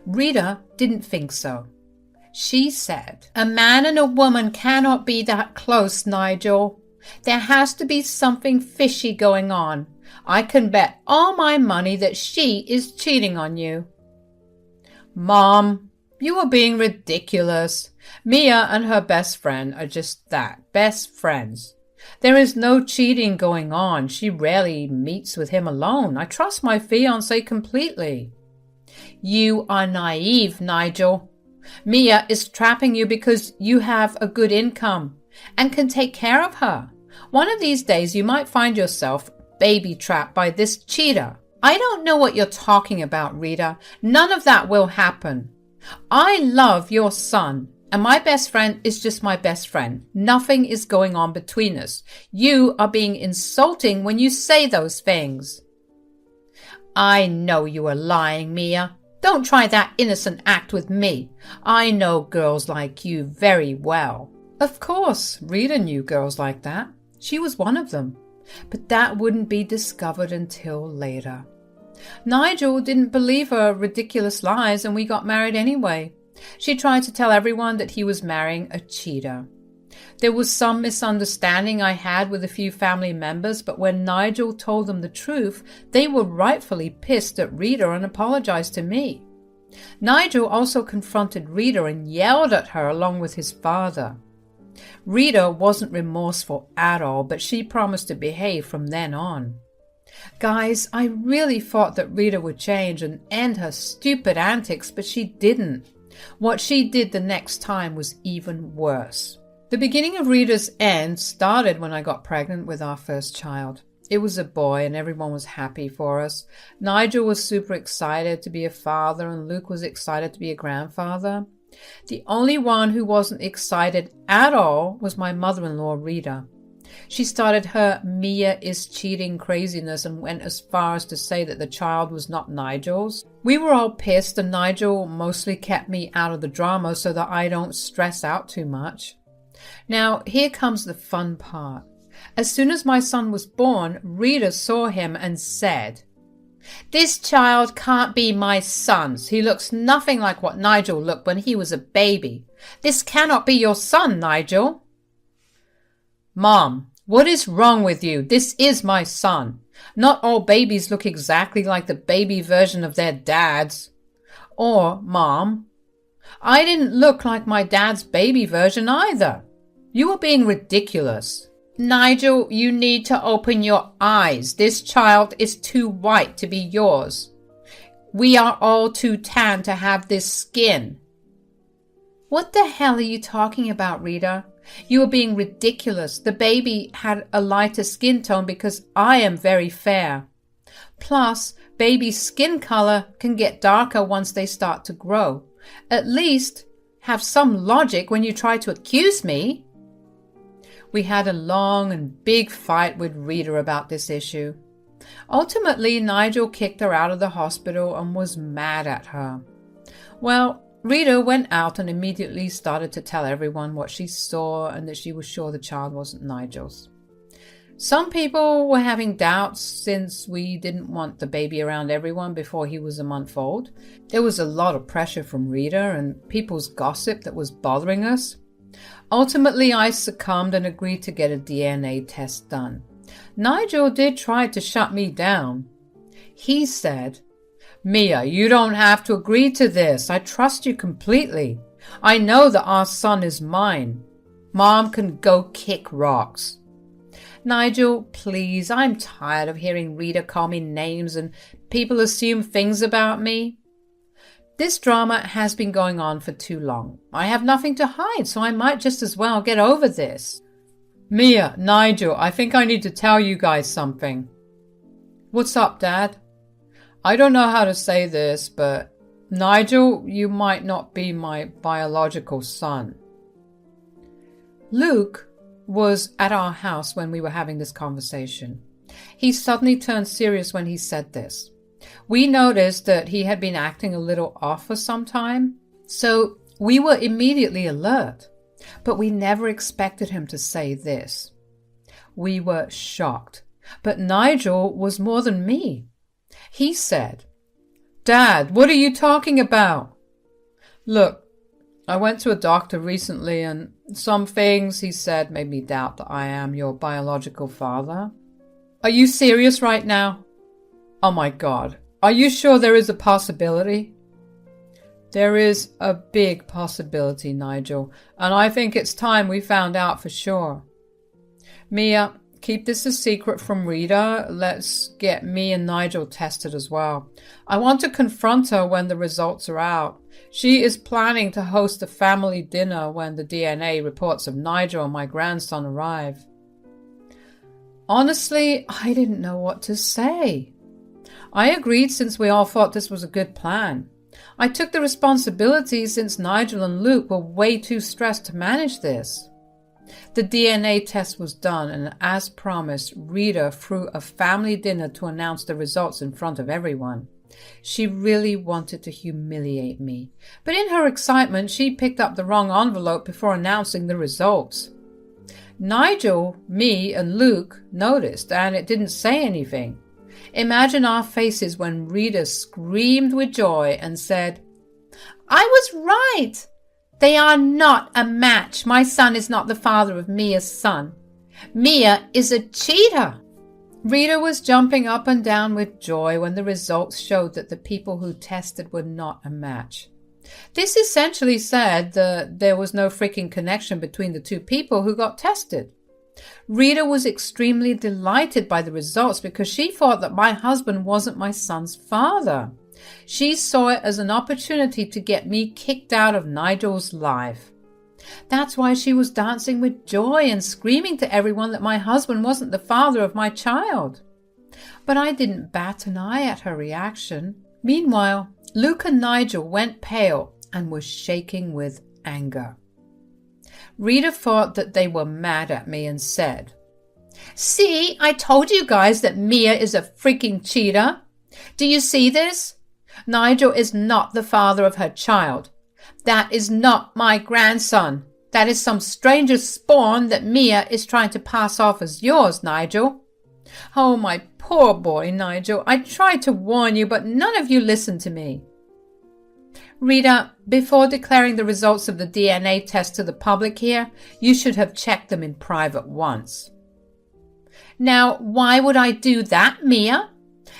Rita didn't think so. She said, "A man and a woman cannot be that close, Nigel. There has to be something fishy going on. I can bet all my money that she is cheating on you." Mom, you are being ridiculous. Mia and her best friend are just that, best friends. There is no cheating going on. She rarely meets with him alone. I trust my fiancé completely. You are naive, Nigel. Mia is trapping you because you have a good income and can take care of her. One of these days you might find yourself baby trapped by this cheater. I don't know what you're talking about, Rita. None of that will happen. I love your son, and my best friend is just my best friend. Nothing is going on between us. You are being insulting when you say those things. I know you are lying, Mia. Don't try that innocent act with me. I know girls like you very well. Of course, Rita knew girls like that. She was one of them. But that wouldn't be discovered until later. Nigel didn't believe her ridiculous lies and we got married anyway. She tried to tell everyone that he was marrying a cheater. There was some misunderstanding I had with a few family members, but when Nigel told them the truth, they were rightfully pissed at Rita and apologized to me. Nigel also confronted Rita and yelled at her along with his father. Rita wasn't remorseful at all, but she promised to behave from then on. Guys, I really thought that Rita would change and end her stupid antics, but she didn't. What she did the next time was even worse. The beginning of Rita's end started when I got pregnant with our first child. It was a boy and everyone was happy for us. Nigel was super excited to be a father and Luke was excited to be a grandfather. The only one who wasn't excited at all was my mother-in-law, Rita. She started her Mia is cheating craziness and went as far as to say that the child was not Nigel's. We were all pissed and Nigel mostly kept me out of the drama so that I don't stress out too much. Now, here comes the fun part. As soon as my son was born, Rita saw him and said, "This child can't be my son's. He looks nothing like what Nigel looked when he was a baby. This cannot be your son, Nigel." Mom, what is wrong with you? This is my son. Not all babies look exactly like the baby version of their dads. Or, Mom, I didn't look like my dad's baby version either. You are being ridiculous. Nigel, you need to open your eyes. This child is too white to be yours. We are all too tan to have this skin. What the hell are you talking about, Rita? You are being ridiculous. The baby had a lighter skin tone because I am very fair. Plus, baby's skin color can get darker once they start to grow. At least have some logic when you try to accuse me. We had a long and big fight with Rita about this issue. Ultimately, Nigel kicked her out of the hospital and was mad at her. Well, Rita went out and immediately started to tell everyone what she saw and that she was sure the child wasn't Nigel's. Some people were having doubts since we didn't want the baby around everyone before he was a month old. There was a lot of pressure from Rita and people's gossip that was bothering us. Ultimately, I succumbed and agreed to get a DNA test done. Nigel did try to shut me down. He said, "Mia, you don't have to agree to this. I trust you completely. I know that our son is mine. Mom can go kick rocks." Nigel, please, I'm tired of hearing Rita call me names and people assume things about me. This drama has been going on for too long. I have nothing to hide, so I might just as well get over this. Mia, Nigel, I think I need to tell you guys something. What's up, Dad? I don't know how to say this, but Nigel, you might not be my biological son. Luke was at our house when we were having this conversation. He suddenly turned serious when he said this. We noticed that he had been acting a little off for some time, so we were immediately alert, but we never expected him to say this. We were shocked, but Nigel was more than me. He said, "Dad, what are you talking about?" Look, I went to a doctor recently and some things he said made me doubt that I am your biological father. Are you serious right now? Oh my God, are you sure there is a possibility? There is a big possibility, Nigel, and I think it's time we found out for sure. Mia, keep this a secret from Rita. Let's get me and Nigel tested as well. I want to confront her when the results are out. She is planning to host a family dinner when the DNA reports of Nigel and my grandson arrive. Honestly, I didn't know what to say. I agreed since we all thought this was a good plan. I took the responsibility since Nigel and Luke were way too stressed to manage this. The DNA test was done, and as promised, Rita threw a family dinner to announce the results in front of everyone. She really wanted to humiliate me, but in her excitement, she picked up the wrong envelope before announcing the results. Nigel, me, and Luke noticed, and it didn't say anything. Imagine our faces when Rita screamed with joy and said, "I was right! They are not a match. My son is not the father of Mia's son. Mia is a cheater." Rita was jumping up and down with joy when the results showed that the people who tested were not a match. This essentially said that there was no freaking connection between the two people who got tested. Rita was extremely delighted by the results because she thought that my husband wasn't my son's father. She saw it as an opportunity to get me kicked out of Nigel's life. That's why she was dancing with joy and screaming to everyone that my husband wasn't the father of my child. But I didn't bat an eye at her reaction. Meanwhile, Luke and Nigel went pale and were shaking with anger. Rita thought that they were mad at me and said, "See, I told you guys that Mia is a freaking cheater. Do you see this? Nigel is not the father of her child. That is not my grandson. That is some stranger's spawn that Mia is trying to pass off as yours, Nigel. Oh, my poor boy, Nigel. I tried to warn you, but none of you listened to me." Rita, before declaring the results of the DNA test to the public here, you should have checked them in private once. Now, why would I do that, Mia?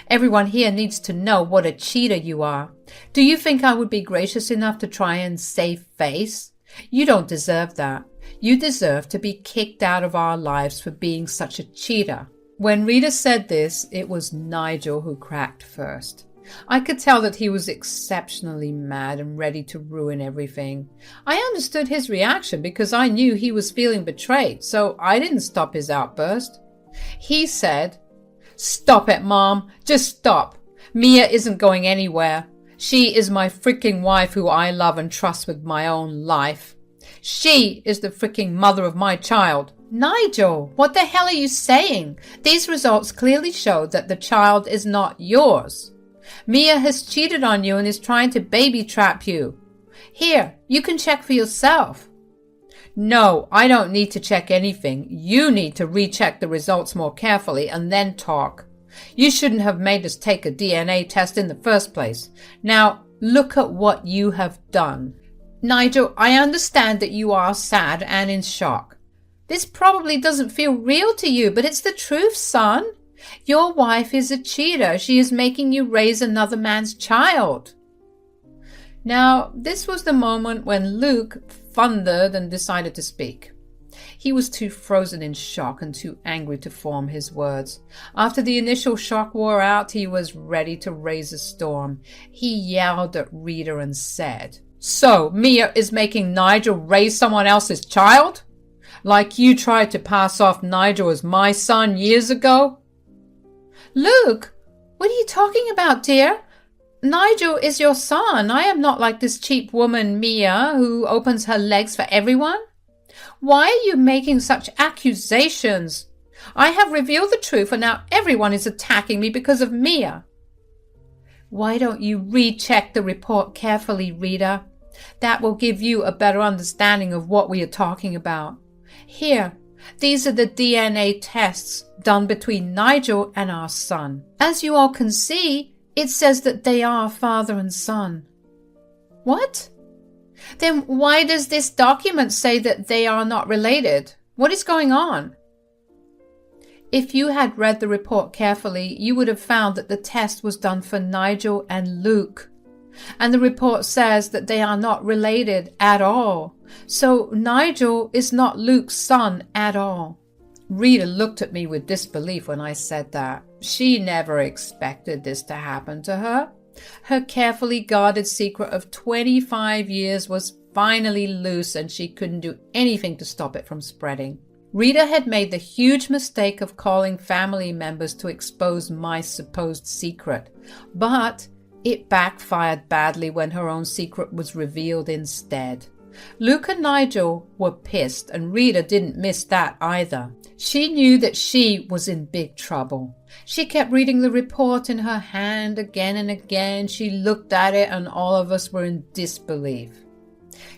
Everyone here needs to know what a cheater you are. Do you think I would be gracious enough to try and save face? You don't deserve that. You deserve to be kicked out of our lives for being such a cheater. When Rita said this, it was Nigel who cracked first. I could tell that he was exceptionally mad and ready to ruin everything. I understood his reaction because I knew he was feeling betrayed, so I didn't stop his outburst. He said, "Stop it, Mom. Just stop. Mia isn't going anywhere. She is my freaking wife who I love and trust with my own life. She is the freaking mother of my child." Nigel, what the hell are you saying? These results clearly show that the child is not yours. Mia has cheated on you and is trying to baby trap you. Here, you can check for yourself. No, I don't need to check anything. You need to recheck the results more carefully and then talk. You shouldn't have made us take a DNA test in the first place. Now, look at what you have done. Nigel, I understand that you are sad and in shock. This probably doesn't feel real to you, but it's the truth, son. Your wife is a cheater. She is making you raise another man's child. Now, this was the moment when Luke thundered and decided to speak. He was too frozen in shock and too angry to form his words. After the initial shock wore out, he was ready to raise a storm. He yelled at Rita and said, "So, Mia is making Nigel raise someone else's child? Like you tried to pass off Nigel as my son years ago?" "Luke, What are you talking about, dear? Nigel is your son. I am not like this cheap woman, Mia, who opens her legs for everyone. Why are you making such accusations? I have revealed the truth and now everyone is attacking me because of Mia. Why don't you recheck the report carefully, Rita? That will give you a better understanding of what we are talking about. Here, these are the DNA tests done between Nigel and our son. As you all can see, it says that they are father and son. What? Then why does this document say that they are not related? What is going on? If you had read the report carefully, you would have found that the test was done for Nigel and Luke. And the report says that they are not related at all. So Nigel is not Luke's son at all. Rita looked at me with disbelief when I said that. She never expected this to happen to her. Her carefully guarded secret of 25 years was finally loose and she couldn't do anything to stop it from spreading. Rita had made the huge mistake of calling family members to expose my supposed secret, but it backfired badly when her own secret was revealed instead. Luke and Nigel were pissed, and Rita didn't miss that either. She knew that she was in big trouble. She kept reading the report in her hand again and again. She looked at it, and all of us were in disbelief.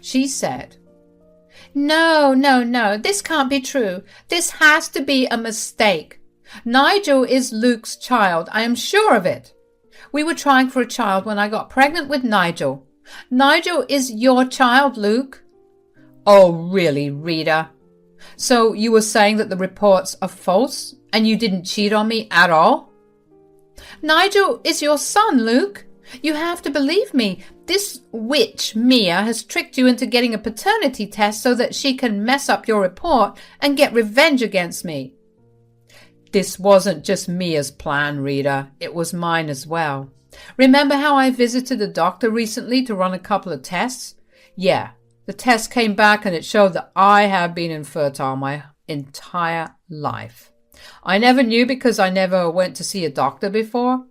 She said, No, this can't be true. This has to be a mistake. Nigel is Luke's child. I am sure of it. We were trying for a child when I got pregnant with Nigel. Nigel is your child, Luke. Oh, really, Rita? So you were saying that the reports are false and you didn't cheat on me at all? Nigel is your son, Luke. You have to believe me. This witch, Mia, has tricked you into getting a paternity test so that she can mess up your report and get revenge against me. This wasn't just Mia's plan, Rita. It was mine as well. Remember how I visited the doctor recently to run a couple of tests? Yeah, the test came back and it showed that I have been infertile my entire life. I never knew because I never went to see a doctor before.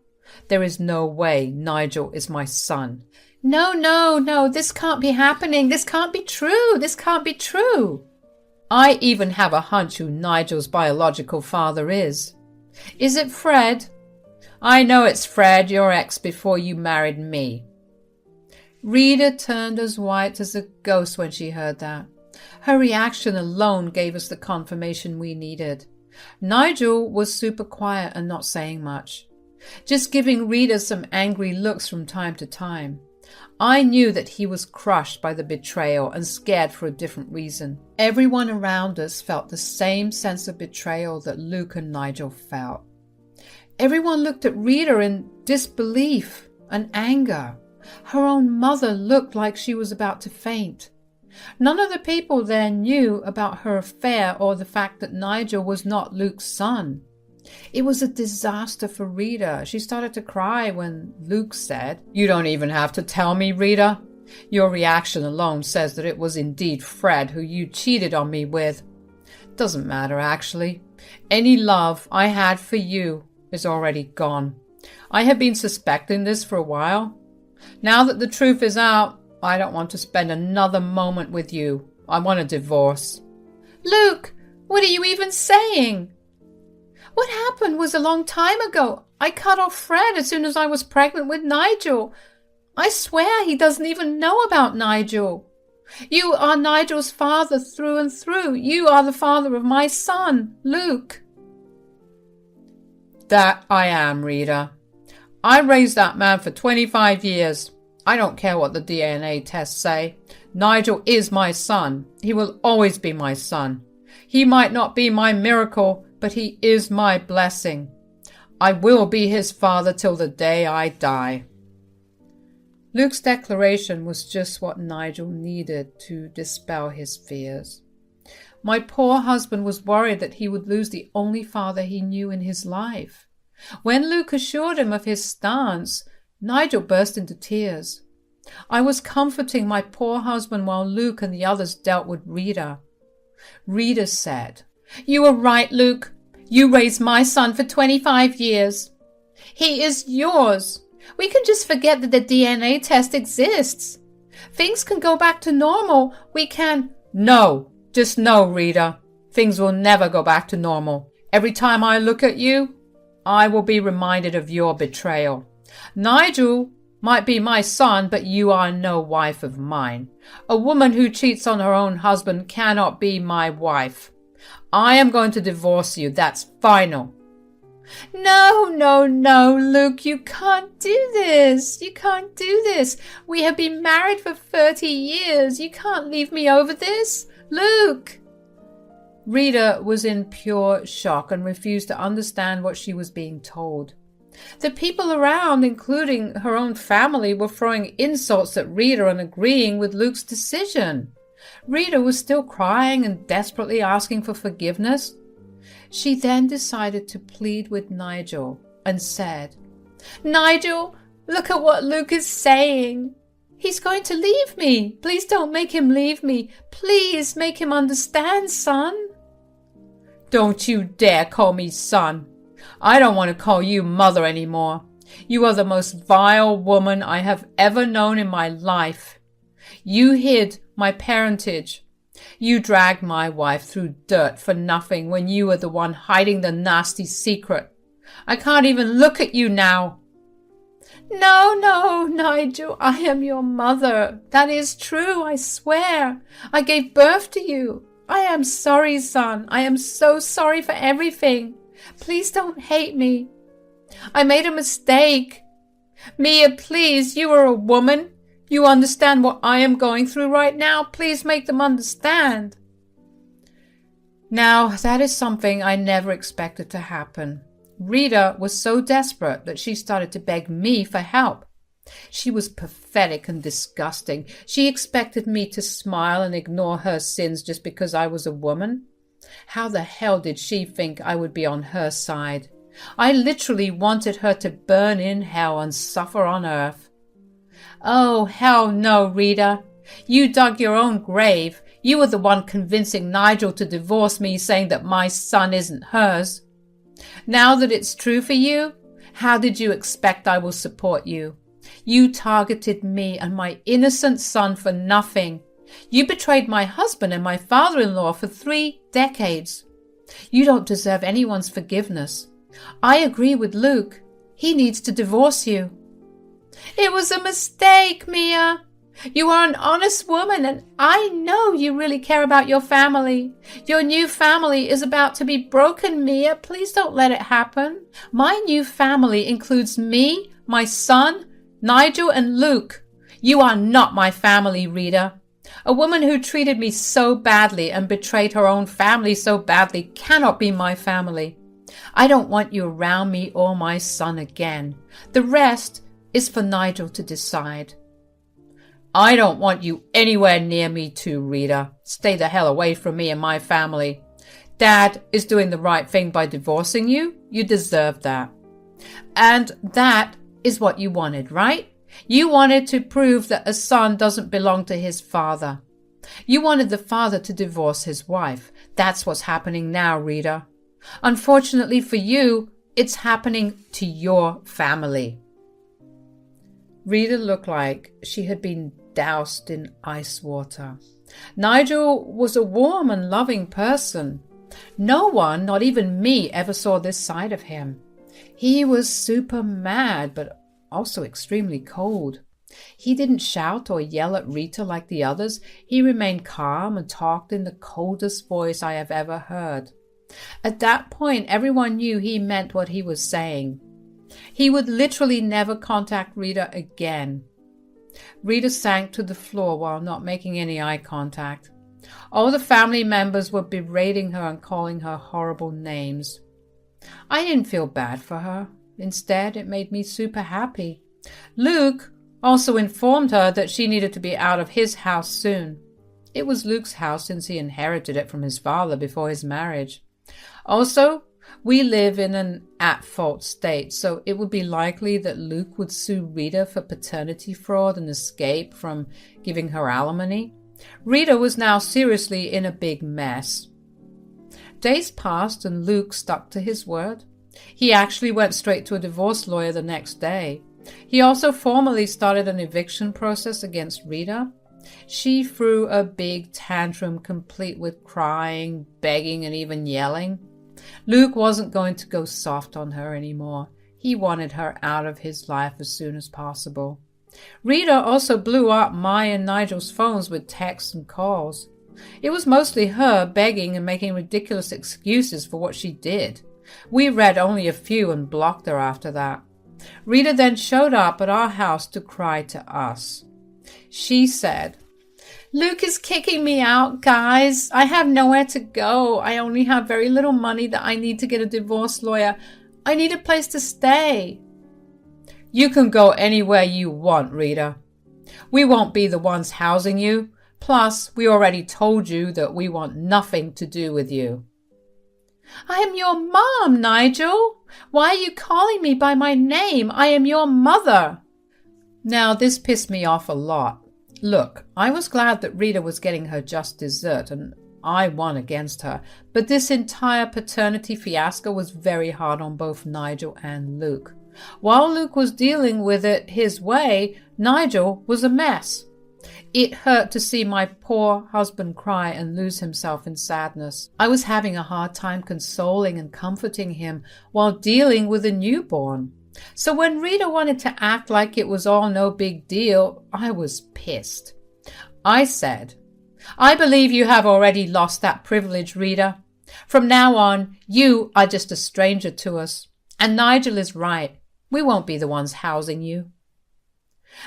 There is no way Nigel is my son. No, this can't be happening. This can't be true. This can't be true. I even have a hunch who Nigel's biological father is. Is it Fred? I know it's Fred, your ex, before you married me. Rita turned as white as a ghost when she heard that. Her reaction alone gave us the confirmation we needed. Nigel was super quiet and not saying much, just giving Rita some angry looks from time to time. I knew that he was crushed by the betrayal and scared for a different reason. Everyone around us felt the same sense of betrayal that Luke and Nigel felt. Everyone looked at Rita in disbelief and anger. Her own mother looked like she was about to faint. None of the people there knew about her affair or the fact that Nigel was not Luke's son. It was a disaster for Rita. She started to cry when Luke said, "You don't even have to tell me, Rita. Your reaction alone says that it was indeed Fred who you cheated on me with. Doesn't matter, actually. Any love I had for you is already gone. I have been suspecting this for a while. Now that the truth is out, I don't want to spend another moment with you. I want a divorce." Luke, what are you even saying? What happened was a long time ago. I cut off Fred as soon as I was pregnant with Nigel. I swear he doesn't even know about Nigel. You are Nigel's father through and through. You are the father of my son, Luke. That I am, Rita. I raised that man for 25 years. I don't care what the DNA tests say. Nigel is my son. He will always be my son. He might not be my miracle, but he is my blessing. I will be his father till the day I die. Luke's declaration was just what Nigel needed to dispel his fears. My poor husband was worried that he would lose the only father he knew in his life. When Luke assured him of his stance, Nigel burst into tears. I was comforting my poor husband while Luke and the others dealt with Rita. Rita said, "You were right, Luke. You raised my son for 25 years. He is yours. We can just forget that the DNA test exists. Things can go back to normal. We can... No, just no, Rita. Things will never go back to normal. Every time I look at you, I will be reminded of your betrayal. Nigel might be my son, but you are no wife of mine. A woman who cheats on her own husband cannot be my wife. I am going to divorce you. That's final. No, no, no, Luke, you can't do this. You can't do this. We have been married for 30 years. You can't leave me over this. Luke! Rita was in pure shock and refused to understand what she was being told. The people around, including her own family, were throwing insults at Rita and agreeing with Luke's decision. Rita was still crying and desperately asking for forgiveness. She then decided to plead with Nigel and said, Nigel, look at what Luke is saying. He's going to leave me. Please don't make him leave me. Please make him understand, son. Don't you dare call me son. I don't want to call you mother anymore. You are the most vile woman I have ever known in my life. You hid my parentage. You dragged my wife through dirt for nothing when you were the one hiding the nasty secret. I can't even look at you now. No, no, Nigel, I am your mother. That is true, I swear. I gave birth to you. I am sorry, son. I am so sorry for everything. Please don't hate me. I made a mistake. Mia, please, you are a woman. You understand what I am going through right now. Please make them understand. Now, that is something I never expected to happen. Rita was so desperate that she started to beg me for help. She was pathetic and disgusting. She expected me to smile and ignore her sins just because I was a woman. How the hell did she think I would be on her side? I literally wanted her to burn in hell and suffer on earth. Oh, hell no, Rita. You dug your own grave. You were the one convincing Nigel to divorce me, saying that my son isn't hers. Now that it's true for you, how did you expect I will support you? You targeted me and my innocent son for nothing. You betrayed my husband and my father-in-law for 3 decades. You don't deserve anyone's forgiveness. I agree with Luke. He needs to divorce you. It was a mistake, Mia. You are an honest woman, and I know you really care about your family. Your new family is about to be broken, Mia. Please don't let it happen. My new family includes me, my son, Nigel, and Luke. You are not my family, Rita. A woman who treated me so badly and betrayed her own family so badly cannot be my family. I don't want you around me or my son again. The rest is for Nigel to decide. I don't want you anywhere near me too, Rita. Stay the hell away from me and my family. Dad is doing the right thing by divorcing you. You deserve that. And that is what you wanted, right? You wanted to prove that a son doesn't belong to his father. You wanted the father to divorce his wife. That's what's happening now, Rita. Unfortunately for you, it's happening to your family. Rita looked like she had been doused in ice water. Nigel was a warm and loving person. No one, not even me, ever saw this side of him. He was super mad, but also extremely cold. He didn't shout or yell at Rita like the others. He remained calm and talked in the coldest voice I have ever heard. At that point, everyone knew he meant what he was saying. He would literally never contact Rita again. Rita sank to the floor while not making any eye contact. All the family members were berating her and calling her horrible names. I didn't feel bad for her. Instead, it made me super happy. Luke also informed her that she needed to be out of his house soon. It was Luke's house since he inherited it from his father before his marriage. Also, we live in an at-fault state, so it would be likely that Luke would sue Rita for paternity fraud and escape from giving her alimony. Rita was now seriously in a big mess. Days passed and Luke stuck to his word. He actually went straight to a divorce lawyer the next day. He also formally started an eviction process against Rita. She threw a big tantrum complete with crying, begging, and even yelling. Luke wasn't going to go soft on her anymore. He wanted her out of his life as soon as possible. Rita also blew up my and Nigel's phones with texts and calls. It was mostly her begging and making ridiculous excuses for what she did. We read only a few and blocked her after that. Rita then showed up at our house to cry to us. She said, "Luke is kicking me out, guys. I have nowhere to go. I only have very little money that I need to get a divorce lawyer. I need a place to stay." "You can go anywhere you want, Rita. We won't be the ones housing you. Plus, we already told you that we want nothing to do with you." "I am your mom, Nigel. Why are you calling me by my name? I am your mother." Now, this pissed me off a lot. Look, I was glad that Rita was getting her just dessert and I won against her, but this entire paternity fiasco was very hard on both Nigel and Luke. While Luke was dealing with it his way, Nigel was a mess. It hurt to see my poor husband cry and lose himself in sadness. I was having a hard time consoling and comforting him while dealing with a newborn. So when Rita wanted to act like it was all no big deal, I was pissed. I said, "I believe you have already lost that privilege, Rita. From now on, you are just a stranger to us. And Nigel is right. We won't be the ones housing you."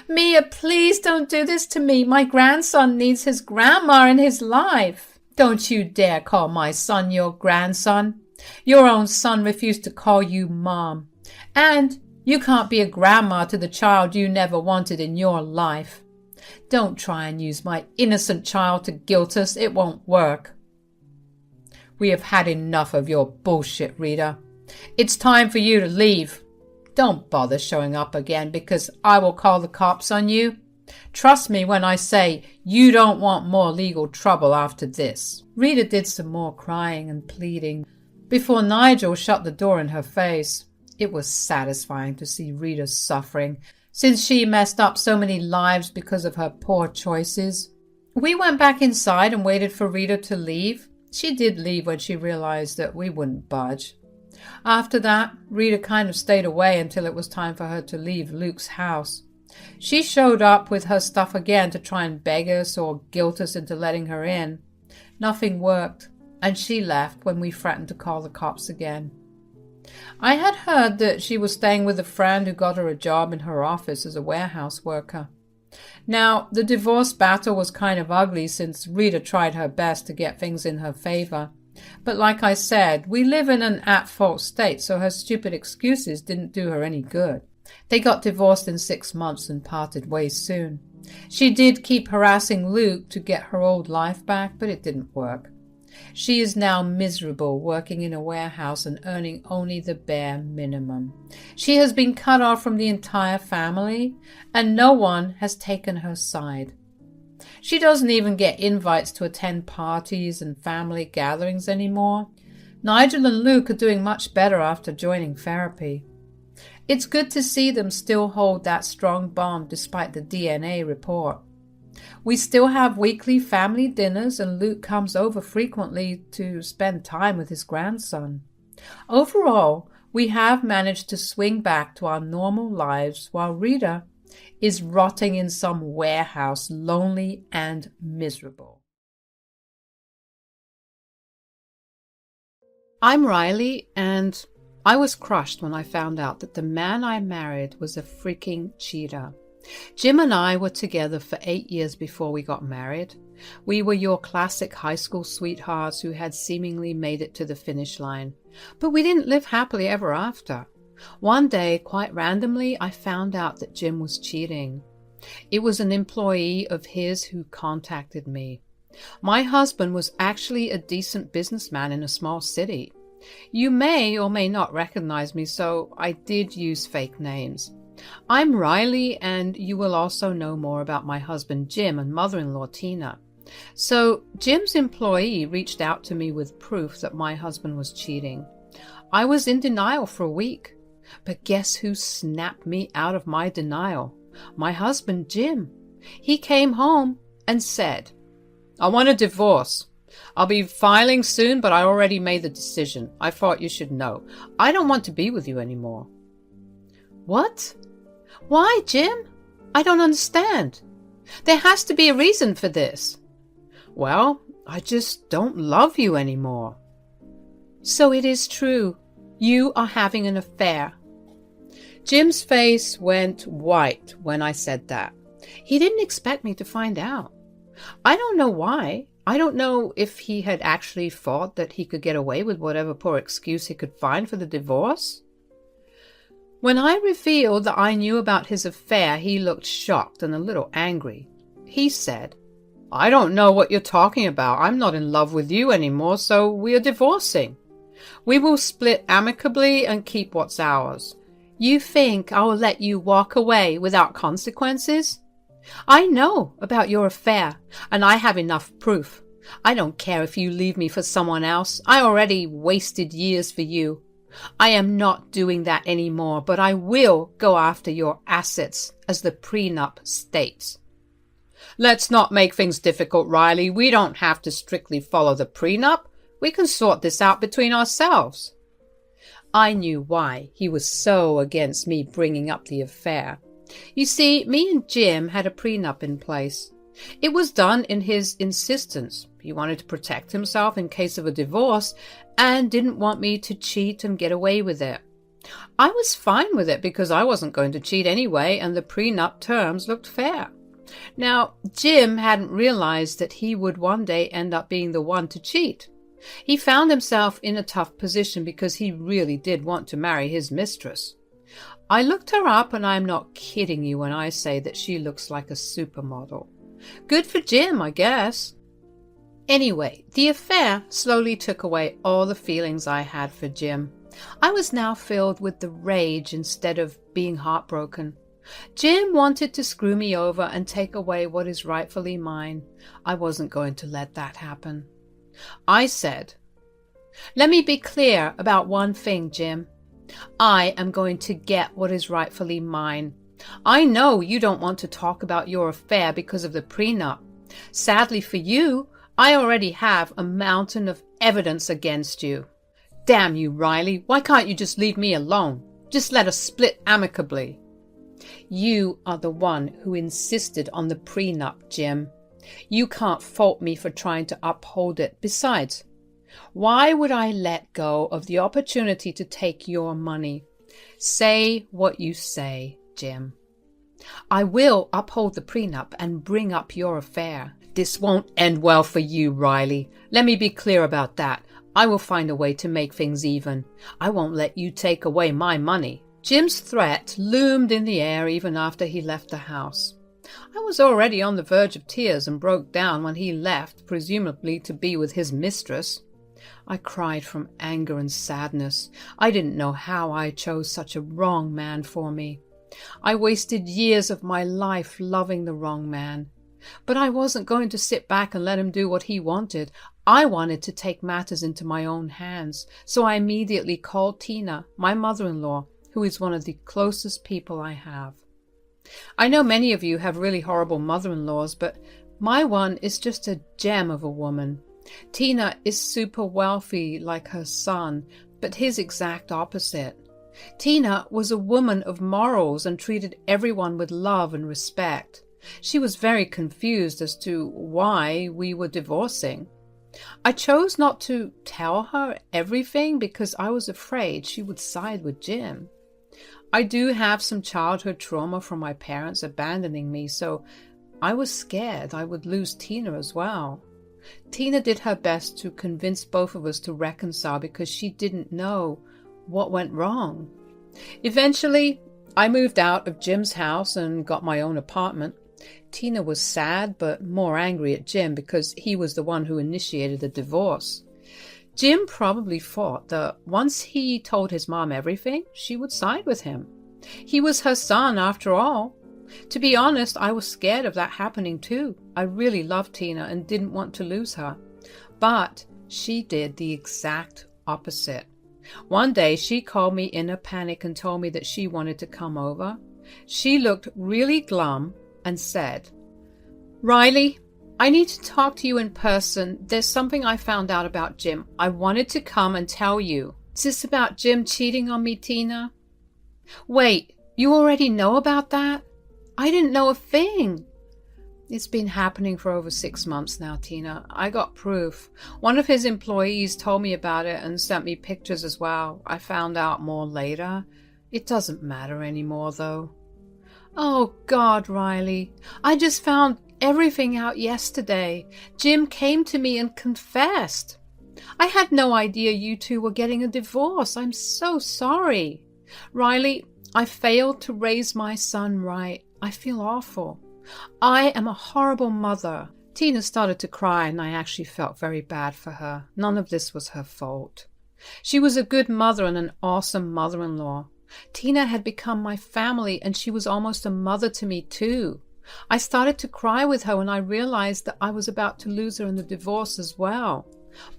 "Mia, please don't do this to me. My grandson needs his grandma in his life." "Don't you dare call my son your grandson. Your own son refused to call you Mom. And you can't be a grandma to the child you never wanted in your life. Don't try and use my innocent child to guilt us. It won't work." "We have had enough of your bullshit, Rita. It's time for you to leave. Don't bother showing up again because I will call the cops on you. Trust me when I say you don't want more legal trouble after this." Rita did some more crying and pleading before Nigel shut the door in her face. It was satisfying to see Rita suffering, since she messed up so many lives because of her poor choices. We went back inside and waited for Rita to leave. She did leave when she realized that we wouldn't budge. After that, Rita kind of stayed away until it was time for her to leave Luke's house. She showed up with her stuff again to try and beg us or guilt us into letting her in. Nothing worked, and she left when we threatened to call the cops again. I had heard that she was staying with a friend who got her a job in her office as a warehouse worker. Now, the divorce battle was kind of ugly since Rita tried her best to get things in her favor. But like I said, we live in an at-fault state, so her stupid excuses didn't do her any good. They got divorced in 6 months and parted ways soon. She did keep harassing Luke to get her old life back, but it didn't work. She is now miserable, working in a warehouse and earning only the bare minimum. She has been cut off from the entire family, and no one has taken her side. She doesn't even get invites to attend parties and family gatherings anymore. Nigel and Luke are doing much better after joining therapy. It's good to see them still hold that strong bond despite the DNA report. We still have weekly family dinners and Luke comes over frequently to spend time with his grandson. Overall, we have managed to swing back to our normal lives while Rita is rotting in some warehouse, lonely and miserable. I'm Riley, and I was crushed when I found out that the man I married was a freaking cheater. Jim and I were together for 8 years before we got married. We were your classic high school sweethearts who had seemingly made it to the finish line. But we didn't live happily ever after. One day, quite randomly, I found out that Jim was cheating. It was an employee of his who contacted me. My husband was actually a decent businessman in a small city. You may or may not recognize me, so I did use fake names. I'm Riley, and you will also know more about my husband Jim and mother-in-law Tina. So Jim's employee reached out to me with proof that my husband was cheating. I was in denial for a week. But guess who snapped me out of my denial? My husband, Jim. He came home and said, "I want a divorce. I'll be filing soon, but I already made the decision. I thought you should know. I don't want to be with you anymore." What? Why, Jim? I don't understand. There has to be a reason for this. Well, I just don't love you anymore. So it is true. You are having an affair. Jim's face went white when I said that. He didn't expect me to find out. I don't know why. I don't know if he had actually thought that he could get away with whatever poor excuse he could find for the divorce. When I revealed that I knew about his affair, he looked shocked and a little angry. He said, "I don't know what you're talking about. I'm not in love with you anymore, so we are divorcing. We will split amicably and keep what's ours. You think I will let you walk away without consequences? I know about your affair, and I have enough proof. I don't care if you leave me for someone else. I already wasted years for you. I am not doing that anymore, but I will go after your assets, as the prenup states." "Let's not make things difficult, Riley. We don't have to strictly follow the prenup. We can sort this out between ourselves." I knew why he was so against me bringing up the affair. You see, me and Jim had a prenup in place. It was done in his insistence. He wanted to protect himself in case of a divorce and didn't want me to cheat and get away with it. I was fine with it because I wasn't going to cheat anyway, and the prenup terms looked fair. Now, Jim hadn't realized that he would one day end up being the one to cheat. He found himself in a tough position because he really did want to marry his mistress. I looked her up, and I'm not kidding you when I say that she looks like a supermodel. Good for Jim, I guess. Anyway, the affair slowly took away all the feelings I had for Jim. I was now filled with the rage instead of being heartbroken. Jim wanted to screw me over and take away what is rightfully mine. I wasn't going to let that happen. I said, "Let me be clear about one thing, Jim. I am going to get what is rightfully mine. I know you don't want to talk about your affair because of the prenup. Sadly for you, I already have a mountain of evidence against you. Damn you, Riley, why can't you just leave me alone? Just let us split amicably." You are the one who insisted on the prenup, Jim. You can't fault me for trying to uphold it. Besides, why would I let go of the opportunity to take your money? Say what you say, Jim. I will uphold the prenup and bring up your affair. This won't end well for you, Riley. Let me be clear about that. I will find a way to make things even. I won't let you take away my money. Jim's threat loomed in the air even after he left the house. I was already on the verge of tears and broke down when he left, presumably to be with his mistress. I cried from anger and sadness. I didn't know how I chose such a wrong man for me. I wasted years of my life loving the wrong man. But I wasn't going to sit back and let him do what he wanted. I wanted to take matters into my own hands, so I immediately called Tina, my mother-in-law, who is one of the closest people I have. I know many of you have really horrible mother-in-laws, but my one is just a gem of a woman. Tina is super wealthy like her son, but his exact opposite. Tina was a woman of morals and treated everyone with love and respect. She was very confused as to why we were divorcing. I chose not to tell her everything because I was afraid she would side with Jim. I do have some childhood trauma from my parents abandoning me, so I was scared I would lose Tina as well. Tina did her best to convince both of us to reconcile because she didn't know what went wrong. Eventually, I moved out of Jim's house and got my own apartment. Tina was sad but more angry at Jim because he was the one who initiated the divorce. Jim probably thought that once he told his mom everything, she would side with him. He was her son after all. To be honest, I was scared of that happening too. I really loved Tina and didn't want to lose her. But she did the exact opposite. One day she called me in a panic and told me that she wanted to come over. She looked really glum and said, "Riley, I need to talk to you in person. There's something I found out about Jim. I wanted to come and tell you." "Is this about Jim cheating on me, Tina?" "Wait, you already know about that?" "I didn't know a thing." "It's been happening for over 6 months now, Tina. I got proof. One of his employees told me about it and sent me pictures as well. I found out more later. It doesn't matter anymore, though." "Oh, God, Riley. I just found everything out yesterday. Jim came to me and confessed. I had no idea you two were getting a divorce. I'm so sorry. Riley, I failed to raise my son right. I feel awful. I am a horrible mother." Tina started to cry, and I actually felt very bad for her. None of this was her fault. She was a good mother and an awesome mother-in-law. Tina had become my family, and she was almost a mother to me too. I started to cry with her when I realized that I was about to lose her in the divorce as well.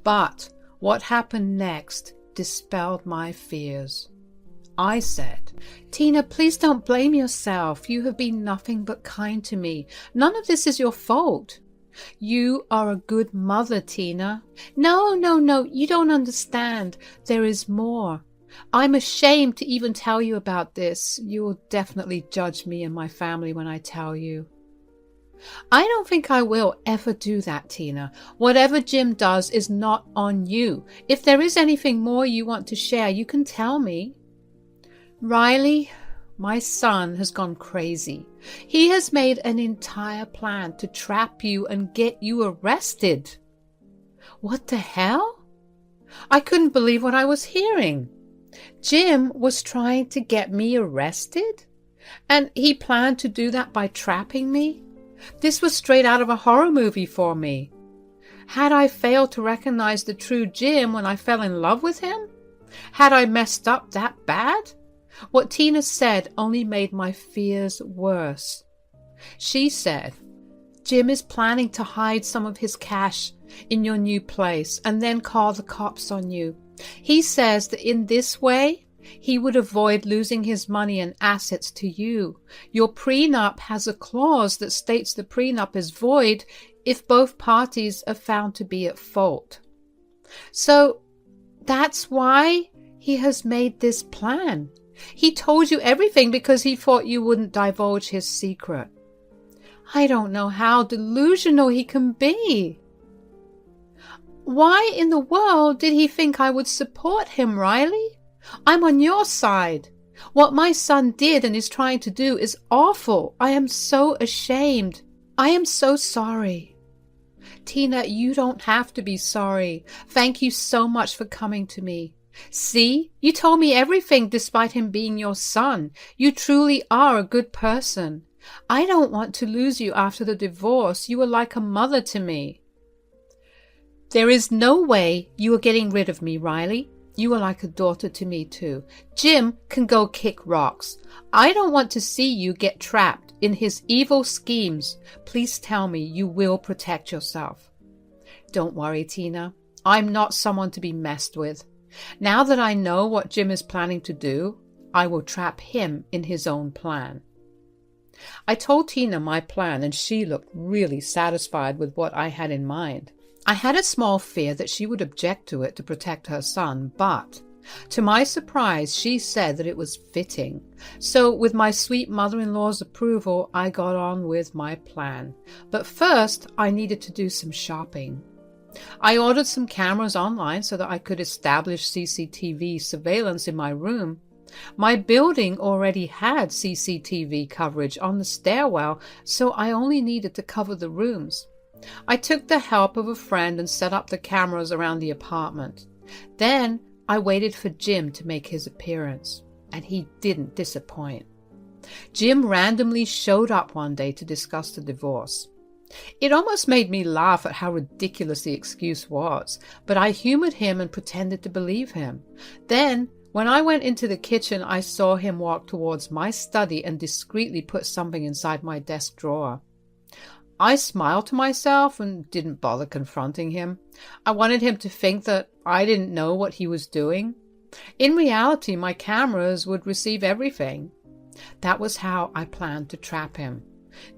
But what happened next dispelled my fears. I said, "Tina, please don't blame yourself. You have been nothing but kind to me. None of this is your fault. You are a good mother, Tina." No, you don't understand. There is more. I'm ashamed to even tell you about this. You will definitely judge me and my family when I tell you." "I don't think I will ever do that, Tina. Whatever Jim does is not on you. If there is anything more you want to share, you can tell me." "Riley, my son has gone crazy. He has made an entire plan to trap you and get you arrested." What the hell? I couldn't believe what I was hearing. Jim was trying to get me arrested? And he planned to do that by trapping me? This was straight out of a horror movie for me. Had I failed to recognize the true Jim when I fell in love with him? Had I messed up that bad? What Tina said only made my fears worse. She said, "Jim is planning to hide some of his cash in your new place and then call the cops on you. He says that in this way, he would avoid losing his money and assets to you. Your prenup has a clause that states the prenup is void if both parties are found to be at fault. So that's why he has made this plan. He told you everything because he thought you wouldn't divulge his secret. I don't know how delusional he can be. Why in the world did he think I would support him, Riley? I'm on your side. What my son did and is trying to do is awful. I am so ashamed. I am so sorry." "Tina, you don't have to be sorry. Thank you so much for coming to me. See, you told me everything despite him being your son. You truly are a good person. I don't want to lose you after the divorce. You are like a mother to me." "There is no way you are getting rid of me, Riley. You are like a daughter to me too. Jim can go kick rocks. I don't want to see you get trapped in his evil schemes. Please tell me you will protect yourself." "Don't worry, Tina. I'm not someone to be messed with. Now that I know what Jim is planning to do, I will trap him in his own plan." I told Tina my plan, and she looked really satisfied with what I had in mind. I had a small fear that she would object to it to protect her son, but to my surprise, she said that it was fitting. So with my sweet mother-in-law's approval, I got on with my plan. But first, I needed to do some shopping. I ordered some cameras online so that I could establish CCTV surveillance in my room. My building already had CCTV coverage on the stairwell, so I only needed to cover the rooms. I took the help of a friend and set up the cameras around the apartment. Then I waited for Jim to make his appearance, and he didn't disappoint. Jim randomly showed up one day to discuss the divorce. It almost made me laugh at how ridiculous the excuse was, but I humored him and pretended to believe him. Then, when I went into the kitchen, I saw him walk towards my study and discreetly put something inside my desk drawer. I smiled to myself and didn't bother confronting him. I wanted him to think that I didn't know what he was doing. In reality, my cameras would receive everything. That was how I planned to trap him.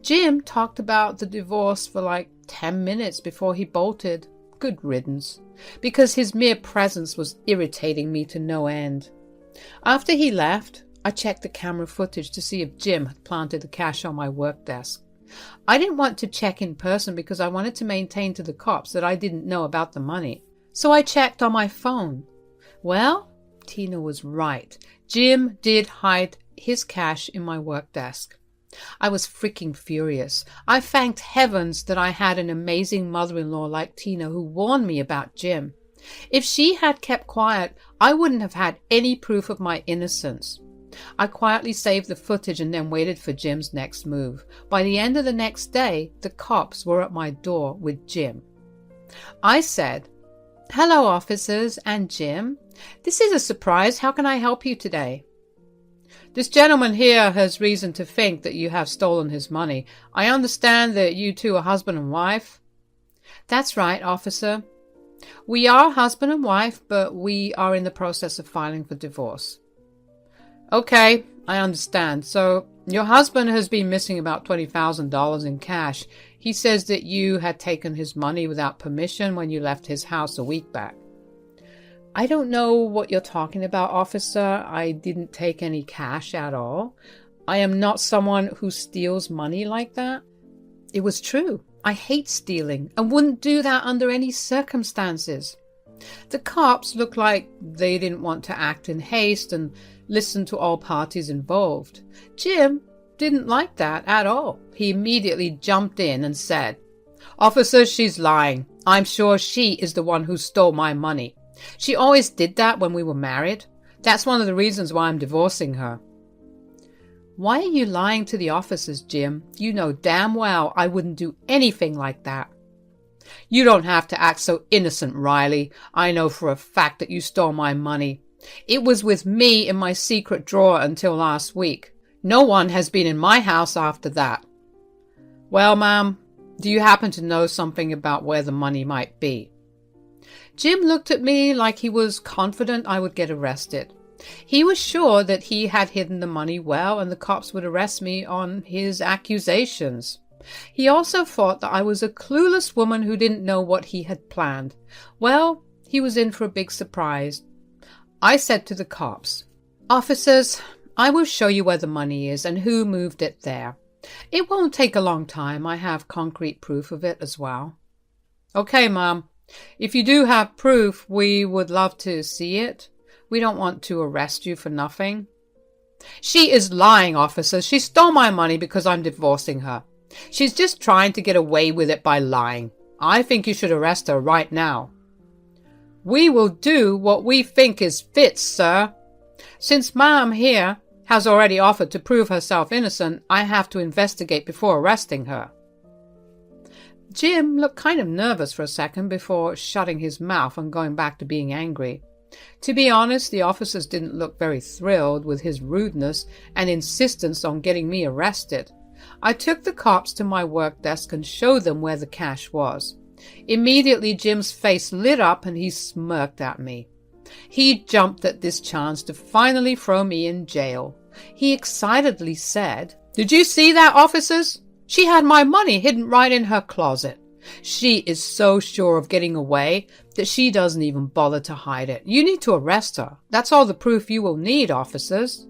Jim talked about the divorce for like 10 minutes before he bolted. Good riddance, because his mere presence was irritating me to no end. After he left, I checked the camera footage to see if Jim had planted the cash on my work desk. I didn't want to check in person because I wanted to maintain to the cops that I didn't know about the money. So I checked on my phone. Well, Tina was right. Jim did hide his cash in my work desk. I was freaking furious. I thanked heavens that I had an amazing mother-in-law like Tina who warned me about Jim. If she had kept quiet, I wouldn't have had any proof of my innocence. I quietly saved the footage and then waited for Jim's next move. By the end of the next day, the cops were at my door with Jim. I said, "Hello, officers and Jim. This is a surprise. How can I help you today?" "This gentleman here has reason to think that you have stolen his money. I understand that you two are husband and wife." "That's right, officer. We are husband and wife, but we are in the process of filing for divorce." "Okay, I understand. So your husband has been missing about $20,000 in cash. He says that you had taken his money without permission when you left his house a week back." "I don't know what you're talking about, officer. I didn't take any cash at all. I am not someone who steals money like that." It was true. I hate stealing and wouldn't do that under any circumstances. The cops looked like they didn't want to act in haste and listen to all parties involved. Jim didn't like that at all. He immediately jumped in and said, "Officer, she's lying. I'm sure she is the one who stole my money. She always did that when we were married. That's one of the reasons why I'm divorcing her." "Why are you lying to the officers, Jim? You know damn well I wouldn't do anything like that." "You don't have to act so innocent, Riley. I know for a fact that you stole my money. It was with me in my secret drawer until last week. No one has been in my house after that." "Well, ma'am, do you happen to know something about where the money might be?" Jim looked at me like he was confident I would get arrested. He was sure that he had hidden the money well and the cops would arrest me on his accusations. He also thought that I was a clueless woman who didn't know what he had planned. Well, he was in for a big surprise. I said to the cops, "Officers, I will show you where the money is and who moved it there. It won't take a long time. I have concrete proof of it as well." "Okay, ma'am. If you do have proof, we would love to see it. We don't want to arrest you for nothing." "She is lying, officer. She stole my money because I'm divorcing her. She's just trying to get away with it by lying. I think you should arrest her right now." "We will do what we think is fit, sir. Since ma'am here has already offered to prove herself innocent, I have to investigate before arresting her." Jim looked kind of nervous for a second before shutting his mouth and going back to being angry. To be honest, the officers didn't look very thrilled with his rudeness and insistence on getting me arrested. I took the cops to my work desk and showed them where the cash was. Immediately, Jim's face lit up and he smirked at me. He jumped at this chance to finally throw me in jail. He excitedly said, "Did you see that, officers? She had my money hidden right in her closet. She is so sure of getting away that she doesn't even bother to hide it. You need to arrest her. That's all the proof you will need, officers."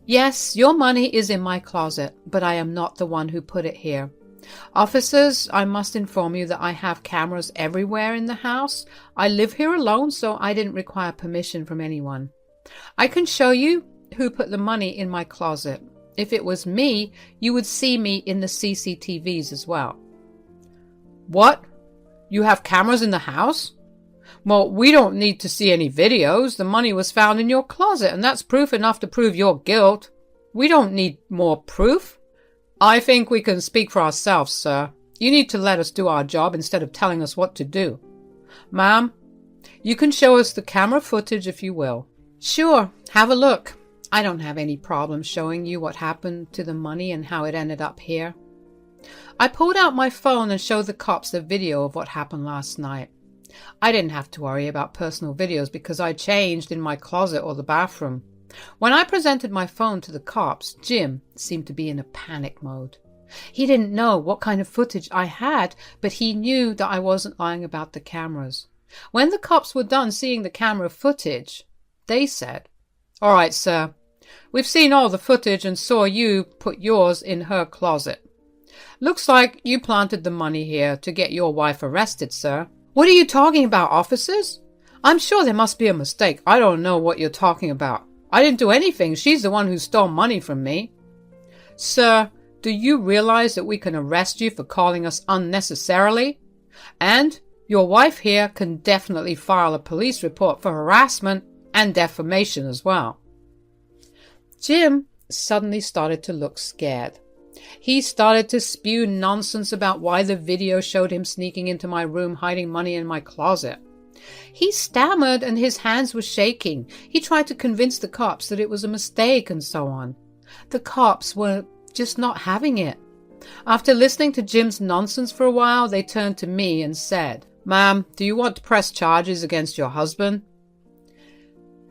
"Yes, your money is in my closet, but I am not the one who put it here. Officers, I must inform you that I have cameras everywhere in the house. I live here alone, so I didn't require permission from anyone. I can show you who put the money in my closet. If it was me, you would see me in the CCTVs as well." "What? You have cameras in the house? Well, we don't need to see any videos. The money was found in your closet, and that's proof enough to prove your guilt. We don't need more proof." "I think we can speak for ourselves, sir. You need to let us do our job instead of telling us what to do. Ma'am, you can show us the camera footage if you will." "Sure, have a look. I don't have any problem showing you what happened to the money and how it ended up here." I pulled out my phone and showed the cops the video of what happened last night. I didn't have to worry about personal videos because I changed in my closet or the bathroom. When I presented my phone to the cops, Jim seemed to be in a panic mode. He didn't know what kind of footage I had, but he knew that I wasn't lying about the cameras. When the cops were done seeing the camera footage, they said, "All right, sir. We've seen all the footage and saw you put yours in her closet. Looks like you planted the money here to get your wife arrested, sir." "What are you talking about, officers? I'm sure there must be a mistake. I don't know what you're talking about. I didn't do anything. She's the one who stole money from me." "Sir, do you realize that we can arrest you for calling us unnecessarily? And your wife here can definitely file a police report for harassment and defamation as well." Jim suddenly started to look scared. He started to spew nonsense about why the video showed him sneaking into my room, hiding money in my closet. He stammered and his hands were shaking. He tried to convince the cops that it was a mistake and so on. The cops were just not having it. After listening to Jim's nonsense for a while, they turned to me and said, "Ma'am, do you want to press charges against your husband?"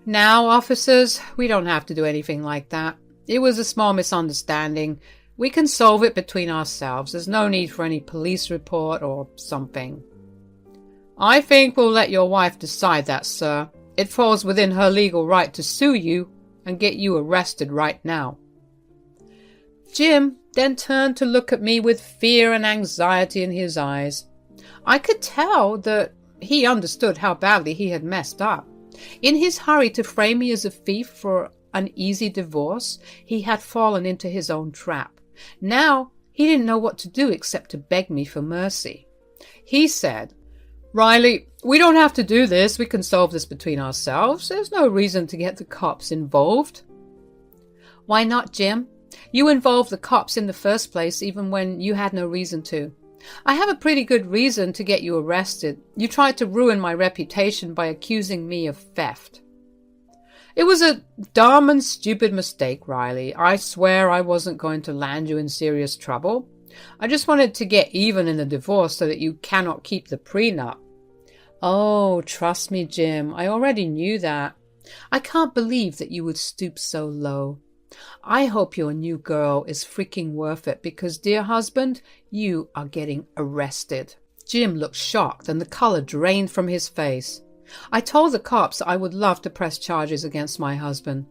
"Now, officers, we don't have to do anything like that. It was a small misunderstanding. We can solve it between ourselves. There's no need for any police report or something." "I think we'll let your wife decide that, sir. It falls within her legal right to sue you and get you arrested right now." Jim then turned to look at me with fear and anxiety in his eyes. I could tell that he understood how badly he had messed up. In his hurry to frame me as a thief for an easy divorce, he had fallen into his own trap. Now he didn't know what to do except to beg me for mercy. He said, "Riley, we don't have to do this. We can solve this between ourselves. There's no reason to get the cops involved." "Why not, Jim? You involved the cops in the first place even when you had no reason to. I have a pretty good reason to get you arrested. You tried to ruin my reputation by accusing me of theft." "It was a dumb and stupid mistake, Riley. I swear I wasn't going to land you in serious trouble. I just wanted to get even in the divorce so that you cannot keep the prenup." "Oh, trust me, Jim. I already knew that. I can't believe that you would stoop so low. I hope your new girl is freaking worth it because, dear husband, you are getting arrested." Jim looked shocked and the color drained from his face. I told the cops I would love to press charges against my husband.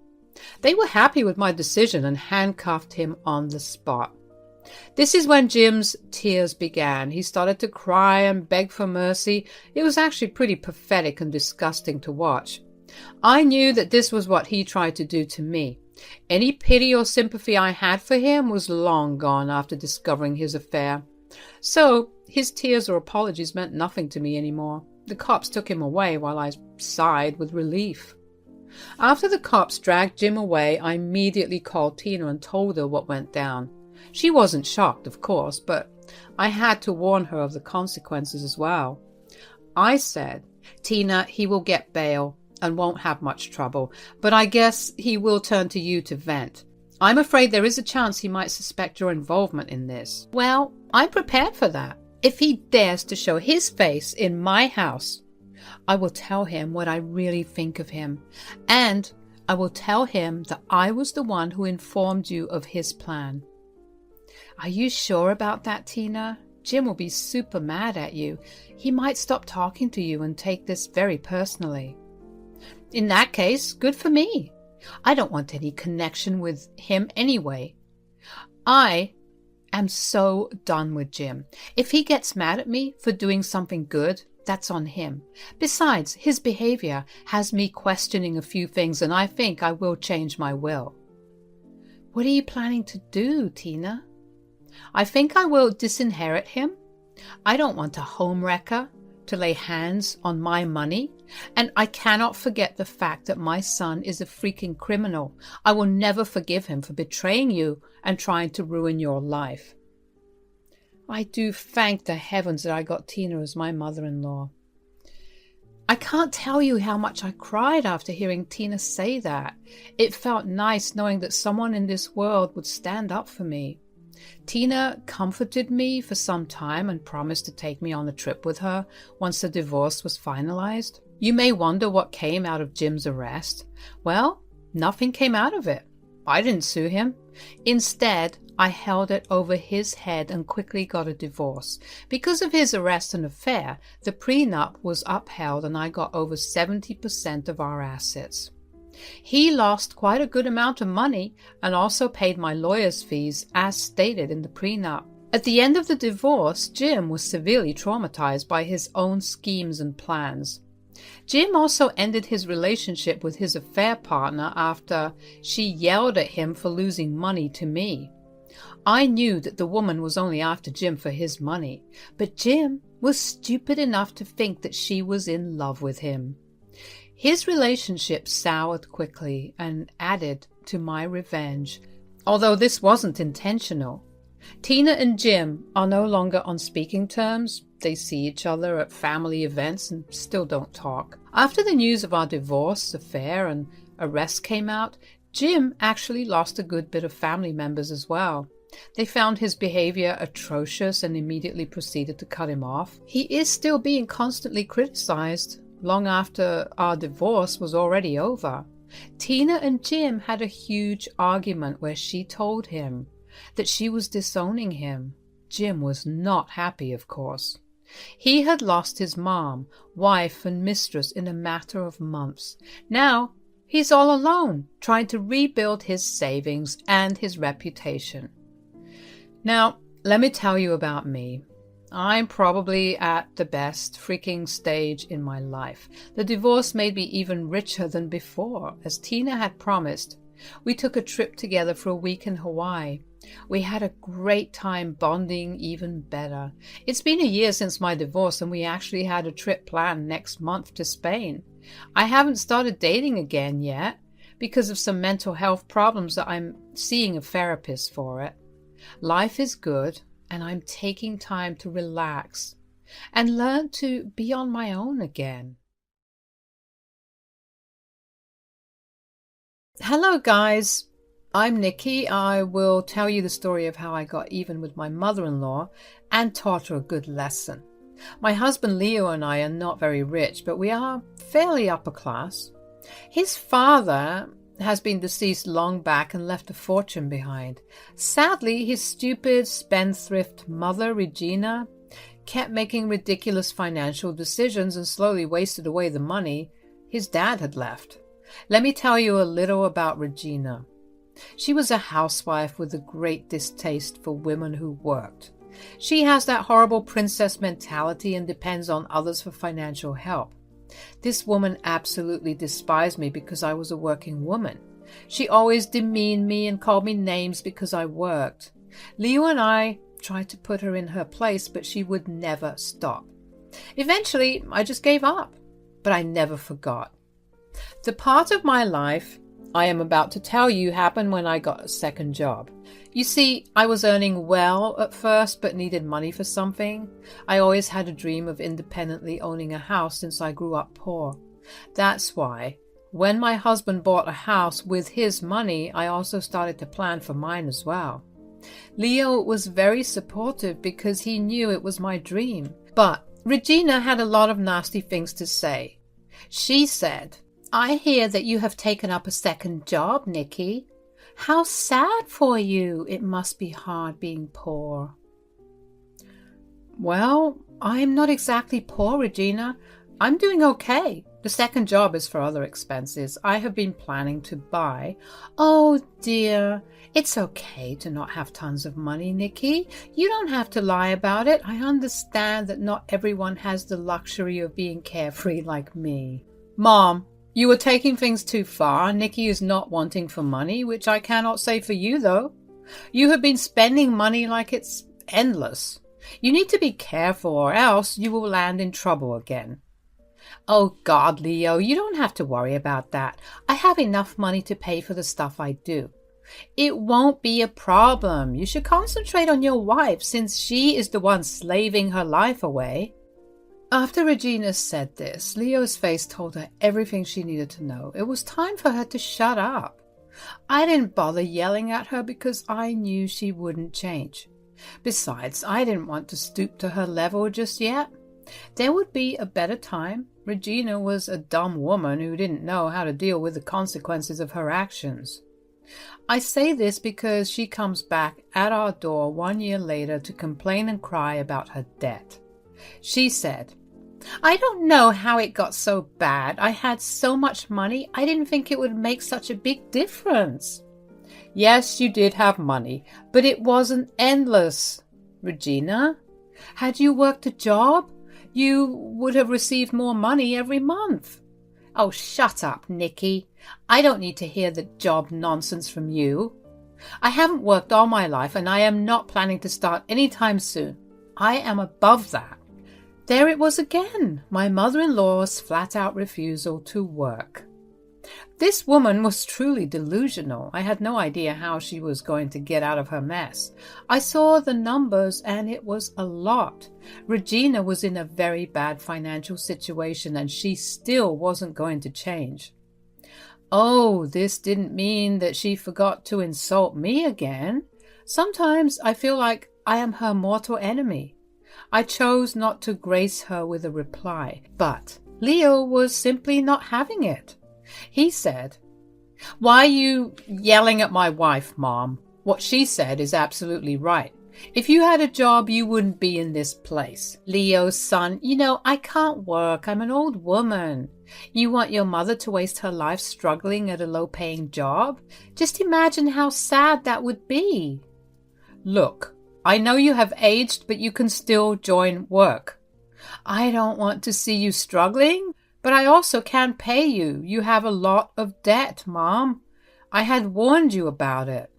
They were happy with my decision and handcuffed him on the spot. This is when Jim's tears began. He started to cry and beg for mercy. It was actually pretty pathetic and disgusting to watch. I knew that this was what he tried to do to me. Any pity or sympathy I had for him was long gone after discovering his affair. So his tears or apologies meant nothing to me anymore. The cops took him away while I sighed with relief. After the cops dragged Jim away, I immediately called Tina and told her what went down. She wasn't shocked, of course, but I had to warn her of the consequences as well. I said, "Tina, he will get bail and won't have much trouble, but I guess he will turn to you to vent. I'm afraid there is a chance he might suspect your involvement in this." "Well, I'm prepared for that. If he dares to show his face in my house, I will tell him what I really think of him, and I will tell him that I was the one who informed you of his plan." "Are you sure about that, Tina? Jim will be super mad at you. He might stop talking to you and take this very personally." "In that case, good for me. I don't want any connection with him anyway. I am so done with Jim. If he gets mad at me for doing something good, that's on him. Besides, his behavior has me questioning a few things, and I think I will change my will." "What are you planning to do, Tina?" "I think I will disinherit him. I don't want a homewrecker to lay hands on my money, and I cannot forget the fact that my son is a freaking criminal. I will never forgive him for betraying you and trying to ruin your life." I do thank the heavens that I got Tina as my mother-in-law. I can't tell you how much I cried after hearing Tina say that. It felt nice knowing that someone in this world would stand up for me. Tina comforted me for some time and promised to take me on a trip with her once the divorce was finalized. You may wonder what came out of Jim's arrest. Well, nothing came out of it. I didn't sue him. Instead, I held it over his head and quickly got a divorce. Because of his arrest and affair, the prenup was upheld and I got over 70% of our assets. He lost quite a good amount of money and also paid my lawyer's fees as stated in the prenup. At the end of the divorce, Jim was severely traumatized by his own schemes and plans. Jim also ended his relationship with his affair partner after she yelled at him for losing money to me. I knew that the woman was only after Jim for his money, but Jim was stupid enough to think that she was in love with him. His relationship soured quickly and added to my revenge, although this wasn't intentional. Tina and Jim are no longer on speaking terms. They see each other at family events and still don't talk. After the news of our divorce, affair, and arrest came out, Jim actually lost a good bit of family members as well. They found his behavior atrocious and immediately proceeded to cut him off. He is still being constantly criticized long after our divorce was already over. Tina and Jim had a huge argument where she told him that she was disowning him. Jim was not happy, of course. He had lost his mom, wife, and mistress in a matter of months. Now he's all alone, trying to rebuild his savings and his reputation. Now, let me tell you about me. I'm probably at the best freaking stage in my life. The divorce made me even richer than before. As Tina had promised, we took a trip together for a week in Hawaii. We had a great time bonding even better. It's been a year since my divorce and we actually had a trip planned next month to Spain. I haven't started dating again yet because of some mental health problems that I'm seeing a therapist for it. Life is good and I'm taking time to relax and learn to be on my own again. Hello guys, I'm Nikki. I will tell you the story of how I got even with my mother-in-law and taught her a good lesson. My husband Leo and I are not very rich, but we are fairly upper class. His father has been deceased long back and left a fortune behind. Sadly, his stupid spendthrift mother, Regina, kept making ridiculous financial decisions and slowly wasted away the money his dad had left. Let me tell you a little about Regina. She was a housewife with a great distaste for women who worked. She has that horrible princess mentality and depends on others for financial help. This woman absolutely despised me because I was a working woman. She always demeaned me and called me names because I worked. Leo and I tried to put her in her place, but she would never stop. Eventually, I just gave up, but I never forgot. The part of my life I am about to tell you happened when I got a second job. You see, I was earning well at first but needed money for something. I always had a dream of independently owning a house since I grew up poor. That's why, when my husband bought a house with his money, I also started to plan for mine as well. Leo was very supportive because he knew it was my dream. But Regina had a lot of nasty things to say. She said, "I hear that you have taken up a second job, Nikki. How sad for you. It must be hard being poor." Well, I'm not exactly poor, Regina. I'm doing okay. The second job is for other expenses I have been planning to buy. Oh dear, it's okay to not have tons of money, Nikki. You don't have to lie about it. I understand that not everyone has the luxury of being carefree like me. Mom, you are taking things too far. Nikki is not wanting for money, which I cannot say for you, though. You have been spending money like it's endless. You need to be careful or else you will land in trouble again. Oh God, Leo, you don't have to worry about that. I have enough money to pay for the stuff I do. It won't be a problem. You should concentrate on your wife since she is the one slaving her life away. After Regina said this, Leo's face told her everything she needed to know. It was time for her to shut up. I didn't bother yelling at her because I knew she wouldn't change. Besides, I didn't want to stoop to her level just yet. There would be a better time. Regina was a dumb woman who didn't know how to deal with the consequences of her actions. I say this because she comes back at our door 1 year later to complain and cry about her debt. She said, "I don't know how it got so bad. I had so much money, I didn't think it would make such a big difference." Yes, you did have money, but it wasn't endless. Regina, had you worked a job, you would have received more money every month. Oh, shut up, Nikki. I don't need to hear the job nonsense from you. I haven't worked all my life, and I am not planning to start any time soon. I am above that. There it was again, my mother-in-law's flat-out refusal to work. This woman was truly delusional. I had no idea how she was going to get out of her mess. I saw the numbers, and it was a lot. Regina was in a very bad financial situation, and she still wasn't going to change. Oh, this didn't mean that she forgot to insult me again. Sometimes I feel like I am her mortal enemy. I chose not to grace her with a reply, but Leo was simply not having it. He said, "Why are you yelling at my wife, Mom? What she said is absolutely right. If you had a job, you wouldn't be in this place. Leo's son, I can't work. I'm an old woman. You want your mother to waste her life struggling at a low-paying job? Just imagine how sad that would be." Look, I know you have aged, but you can still join work. I don't want to see you struggling, but I also can't pay you. You have a lot of debt, Mom. I had warned you about it.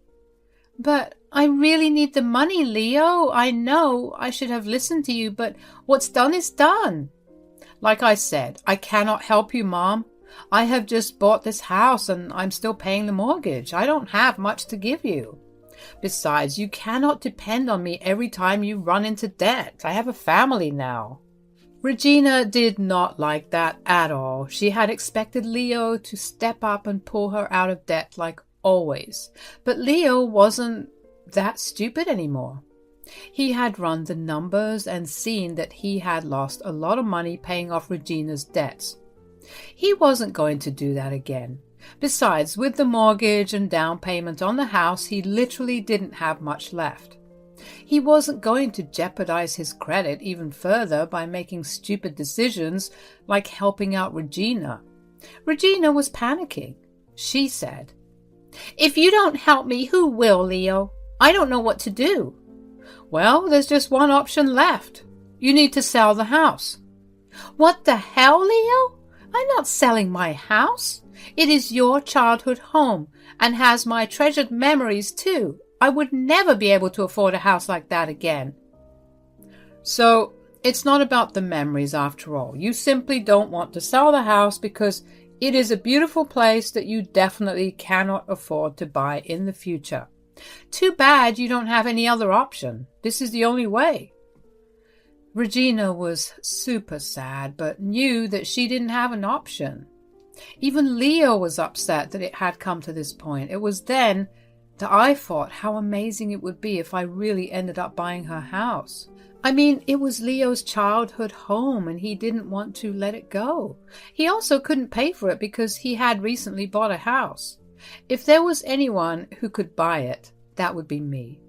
But I really need the money, Leo. I know I should have listened to you, but what's done is done. Like I said, I cannot help you, Mom. I have just bought this house and I'm still paying the mortgage. I don't have much to give you. Besides, you cannot depend on me every time you run into debt. I have a family now. Regina did not like that at all. She had expected Leo to step up and pull her out of debt like always. But Leo wasn't that stupid anymore. He had run the numbers and seen that he had lost a lot of money paying off Regina's debts. He wasn't going to do that again. Besides, with the mortgage and down payment on the house, he literally didn't have much left. He wasn't going to jeopardize his credit even further by making stupid decisions like helping out Regina. Regina was panicking. She said, "If you don't help me, who will, Leo? I don't know what to do." "Well, there's just one option left. You need to sell the house." "What the hell, Leo? I'm not selling my house. It is your childhood home and has my treasured memories too. I would never be able to afford a house like that again." So, it's not about the memories after all. You simply don't want to sell the house because it is a beautiful place that you definitely cannot afford to buy in the future. Too bad you don't have any other option. This is the only way. Regina was super sad, but knew that she didn't have an option. Even Leo was upset that it had come to this point. It was then that I thought how amazing it would be if I really ended up buying her house. I mean, it was Leo's childhood home and he didn't want to let it go. He also couldn't pay for it because he had recently bought a house. If there was anyone who could buy it, that would be me.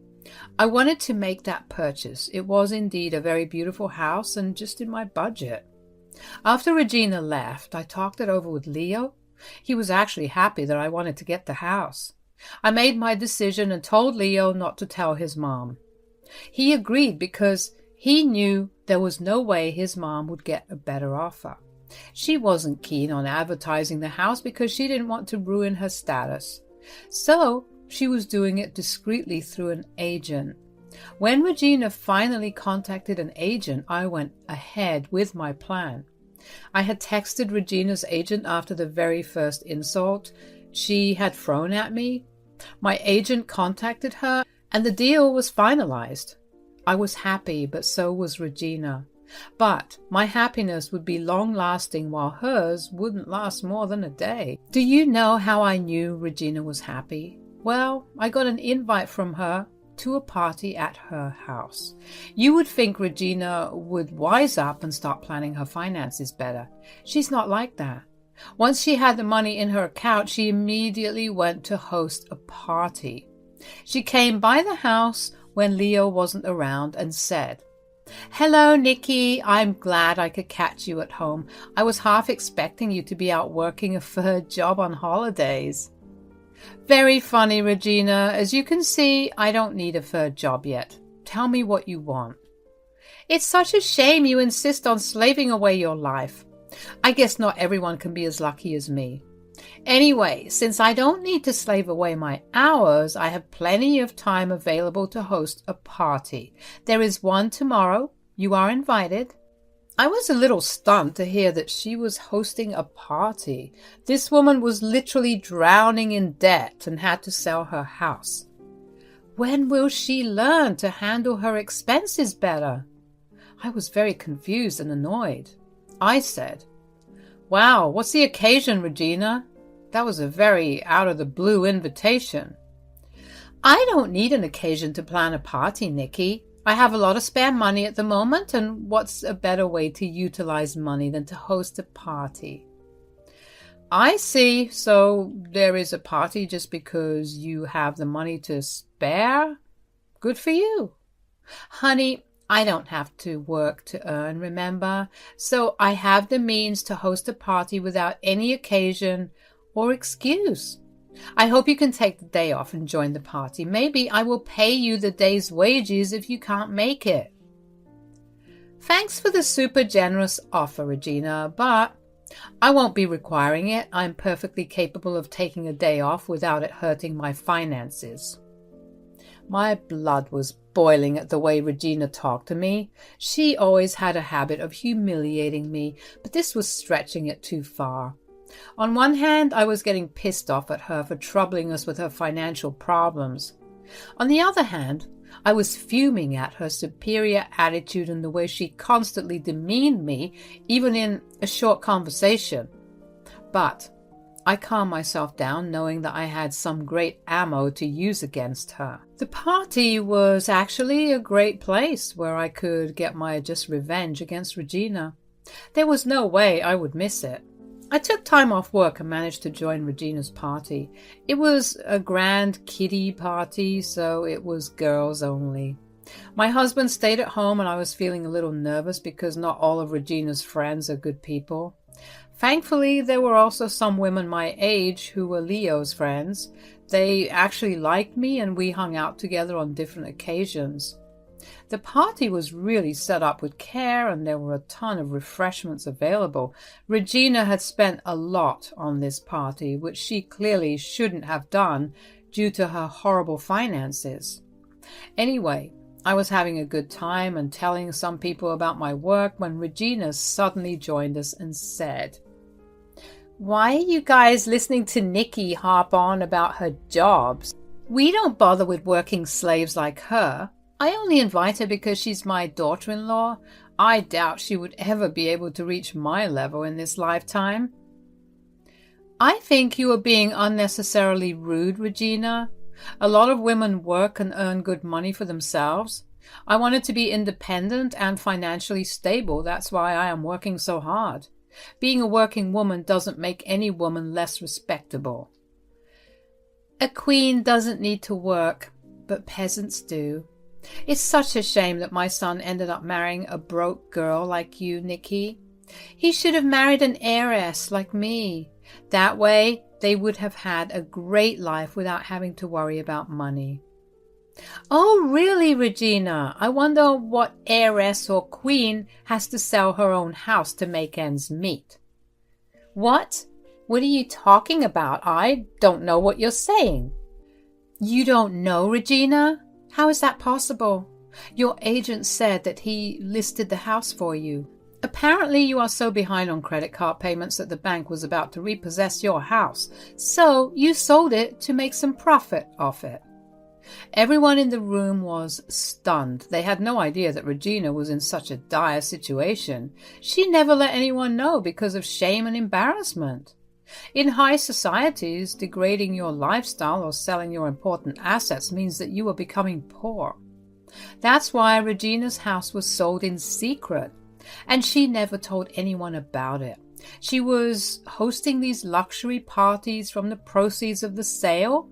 I wanted to make that purchase. It was indeed a very beautiful house and just in my budget. After Regina left, I talked it over with Leo. He was actually happy that I wanted to get the house. I made my decision and told Leo not to tell his mom. He agreed because he knew there was no way his mom would get a better offer. She wasn't keen on advertising the house because she didn't want to ruin her status. So she was doing it discreetly through an agent. When Regina finally contacted an agent, I went ahead with my plan. I had texted Regina's agent after the very first insult she had thrown at me. My agent contacted her, and the deal was finalized. I was happy, but so was Regina. But my happiness would be long-lasting while hers wouldn't last more than a day. Do you know how I knew Regina was happy? Well, I got an invite from her to a party at her house. You would think Regina would wise up and start planning her finances better. She's not like that. Once she had the money in her account, she immediately went to host a party. She came by the house when Leo wasn't around and said, "Hello, Nikki. I'm glad I could catch you at home. I was half expecting you to be out working a third job on holidays." Very funny, Regina. As you can see, I don't need a third job yet. Tell me what you want. It's such a shame you insist on slaving away your life. I guess not everyone can be as lucky as me. Anyway, since I don't need to slave away my hours, I have plenty of time available to host a party. There is one tomorrow. You are invited. I was a little stunned to hear that she was hosting a party. This woman was literally drowning in debt and had to sell her house. When will she learn to handle her expenses better? I was very confused and annoyed. I said, "Wow, what's the occasion, Regina? That was a very out-of-the-blue invitation." "I don't need an occasion to plan a party, Nikki. I have a lot of spare money at the moment, and what's a better way to utilize money than to host a party?" "I see. So there is a party just because you have the money to spare? Good for you." "Honey, I don't have to work to earn, remember? So I have the means to host a party without any occasion or excuse. I hope you can take the day off and join the party. Maybe I will pay you the day's wages if you can't make it." "Thanks for the super generous offer, Regina, but I won't be requiring it. I'm perfectly capable of taking a day off without it hurting my finances." My blood was boiling at the way Regina talked to me. She always had a habit of humiliating me, but this was stretching it too far. On one hand, I was getting pissed off at her for troubling us with her financial problems. On the other hand, I was fuming at her superior attitude and the way she constantly demeaned me, even in a short conversation. But I calmed myself down, knowing that I had some great ammo to use against her. The party was actually a great place where I could get my just revenge against Regina. There was no way I would miss it. I took time off work and managed to join Regina's party. It was a grand kiddie party, so it was girls only. My husband stayed at home and I was feeling a little nervous because not all of Regina's friends are good people. Thankfully, there were also some women my age who were Leo's friends. They actually liked me and we hung out together on different occasions. The party was really set up with care and there were a ton of refreshments available. Regina had spent a lot on this party, which she clearly shouldn't have done due to her horrible finances. Anyway, I was having a good time and telling some people about my work when Regina suddenly joined us and said, "Why are you guys listening to Nikki harp on about her jobs? We don't bother with working slaves like her. I only invite her because she's my daughter-in-law. I doubt she would ever be able to reach my level in this lifetime." "I think you are being unnecessarily rude, Regina. A lot of women work and earn good money for themselves. I wanted to be independent and financially stable. That's why I am working so hard. Being a working woman doesn't make any woman less respectable." "A queen doesn't need to work, but peasants do. It's such a shame that my son ended up marrying a broke girl like you, Nikki. He should have married an heiress like me. That way, they would have had a great life without having to worry about money." "Oh, really, Regina? I wonder what heiress or queen has to sell her own house to make ends meet." "What? What are you talking about? I don't know what you're saying." "You don't know, Regina? How is that possible? Your agent said that he listed the house for you. Apparently you are so behind on credit card payments that the bank was about to repossess your house, so you sold it to make some profit off it. Everyone in the room was stunned. They had no idea that Regina was in such a dire situation. She never let anyone know because of shame and embarrassment. In high societies, degrading your lifestyle or selling your important assets means that you are becoming poor. That's why Regina's house was sold in secret, and she never told anyone about it. She was hosting these luxury parties from the proceeds of the sale.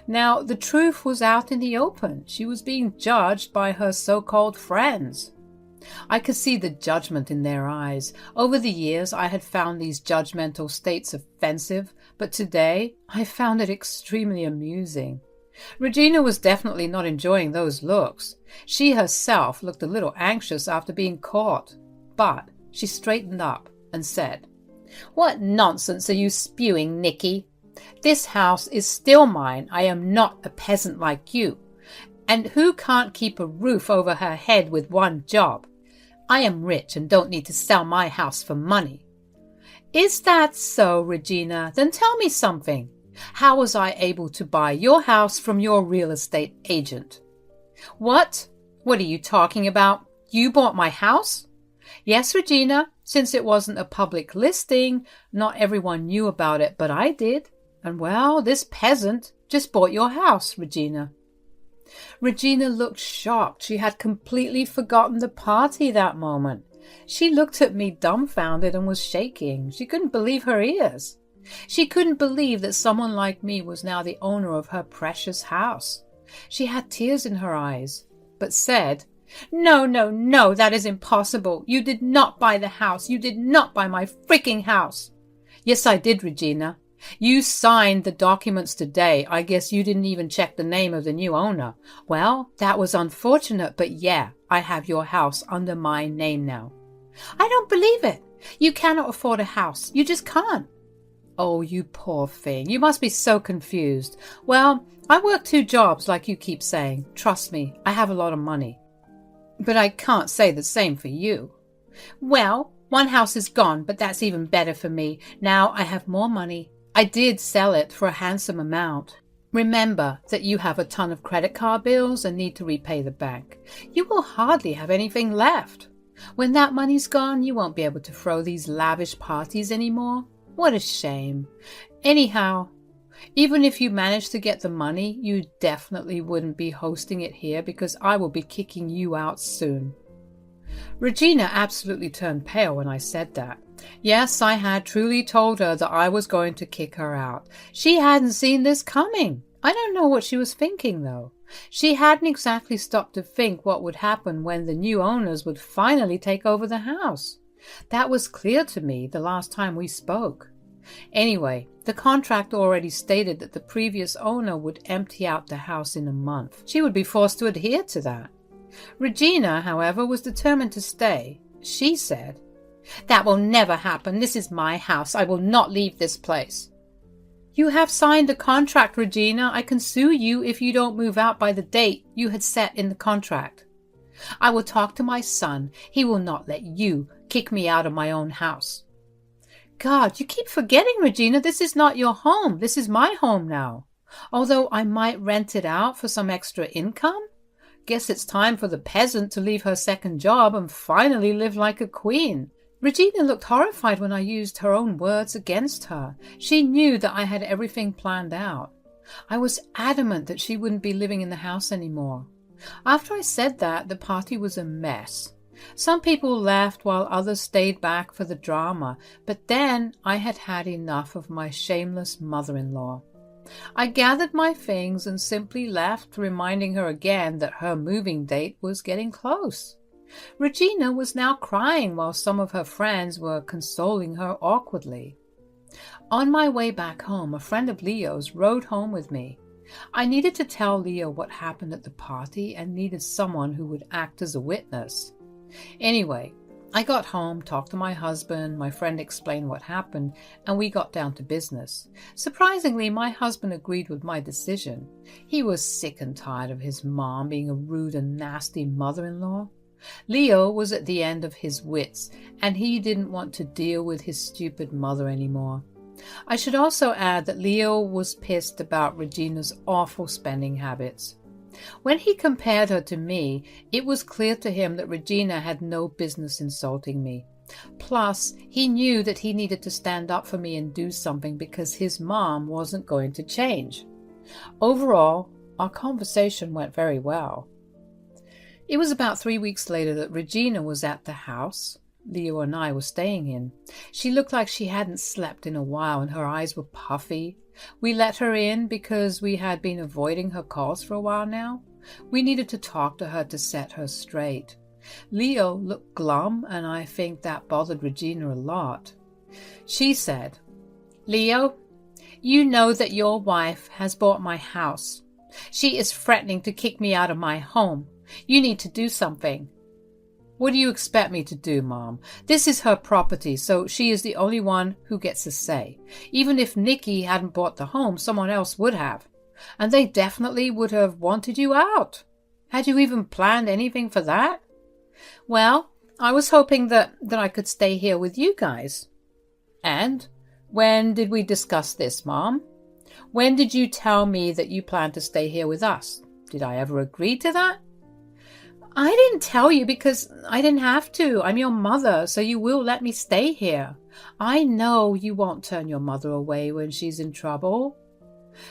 Now, the truth was out in the open. She was being judged by her so-called friends. I could see the judgment in their eyes. Over the years, I had found these judgmental states offensive, but today I found it extremely amusing. Regina was definitely not enjoying those looks. She herself looked a little anxious after being caught, but she straightened up and said, "What nonsense are you spewing, Nicky? This house is still mine. I am not a peasant like you. And who can't keep a roof over her head with one job? I am rich and don't need to sell my house for money." "Is that so, Regina? Then tell me something. How was I able to buy your house from your real estate agent?" "What? What are you talking about? You bought my house?" "Yes, Regina. Since it wasn't a public listing, not everyone knew about it, but I did. And well, this peasant just bought your house, Regina." Regina looked shocked. She had completely forgotten the party that moment. She looked at me dumbfounded and was shaking. She couldn't believe her ears. She couldn't believe that someone like me was now the owner of her precious house. She had tears in her eyes, but said, No, that is impossible. You did not buy the house. You did not buy my freaking house." "Yes, I did, Regina. You signed the documents today. I guess you didn't even check the name of the new owner. Well, that was unfortunate, but yeah, I have your house under my name now." "I don't believe it. You cannot afford a house. You just can't." "Oh, you poor thing. You must be so confused. Well, I work 2 jobs like you keep saying. Trust me, I have a lot of money. But I can't say the same for you." "Well, one house is gone, but that's even better for me. Now I have more money. I did sell it for a handsome amount. Remember that you have a ton of credit card bills and need to repay the bank. You will hardly have anything left. When that money's gone, you won't be able to throw these lavish parties anymore. What a shame. Anyhow, even if you manage to get the money, you definitely wouldn't be hosting it here because I will be kicking you out soon." Regina absolutely turned pale when I said that. Yes, I had truly told her that I was going to kick her out. She hadn't seen this coming. I don't know what she was thinking, though. She hadn't exactly stopped to think what would happen when the new owners would finally take over the house. That was clear to me the last time we spoke. Anyway, the contract already stated that the previous owner would empty out the house in a month. She would be forced to adhere to that. Regina, however, was determined to stay. She said, "That will never happen. This is my house. I will not leave this place." "You have signed a contract, Regina. I can sue you if you don't move out by the date you had set in the contract." "I will talk to my son. He will not let you kick me out of my own house." God, you keep forgetting, Regina, this is not your home. This is my home now. Although I might rent it out for some extra income. Guess it's time for the peasant to leave her second job and finally live like a queen. Regina looked horrified when I used her own words against her. She knew that I had everything planned out. I was adamant that she wouldn't be living in the house anymore. After I said that, the party was a mess. Some people left while others stayed back for the drama, but then I had had enough of my shameless mother-in-law. I gathered my things and simply left, reminding her again that her moving date was getting close. Regina was now crying while some of her friends were consoling her awkwardly. On my way back home, a friend of Leo's rode home with me. I needed to tell Leo what happened at the party and needed someone who would act as a witness. Anyway, I got home, talked to my husband, my friend explained what happened, and we got down to business. Surprisingly, my husband agreed with my decision. He was sick and tired of his mom being a rude and nasty mother-in-law. Leo was at the end of his wits, and he didn't want to deal with his stupid mother anymore. I should also add that Leo was pissed about Regina's awful spending habits. When he compared her to me, it was clear to him that Regina had no business insulting me. Plus, he knew that he needed to stand up for me and do something because his mom wasn't going to change. Overall, our conversation went very well. It was about 3 weeks later that Regina was at the house Leo and I were staying in. She looked like she hadn't slept in a while and her eyes were puffy. We let her in because we had been avoiding her calls for a while now. We needed to talk to her to set her straight. Leo looked glum, and I think that bothered Regina a lot. She said, "Leo, you know that your wife has bought my house. She is threatening to kick me out of my home. You need to do something." "What do you expect me to do, Mom? This is her property, so she is the only one who gets a say. Even if Nikki hadn't bought the home, someone else would have. And they definitely would have wanted you out. Had you even planned anything for that?" "Well, I was hoping that I could stay here with you guys." "And when did we discuss this, Mom? When did you tell me that you planned to stay here with us? Did I ever agree to that?" "I didn't tell you because I didn't have to. I'm your mother, so you will let me stay here. I know you won't turn your mother away when she's in trouble."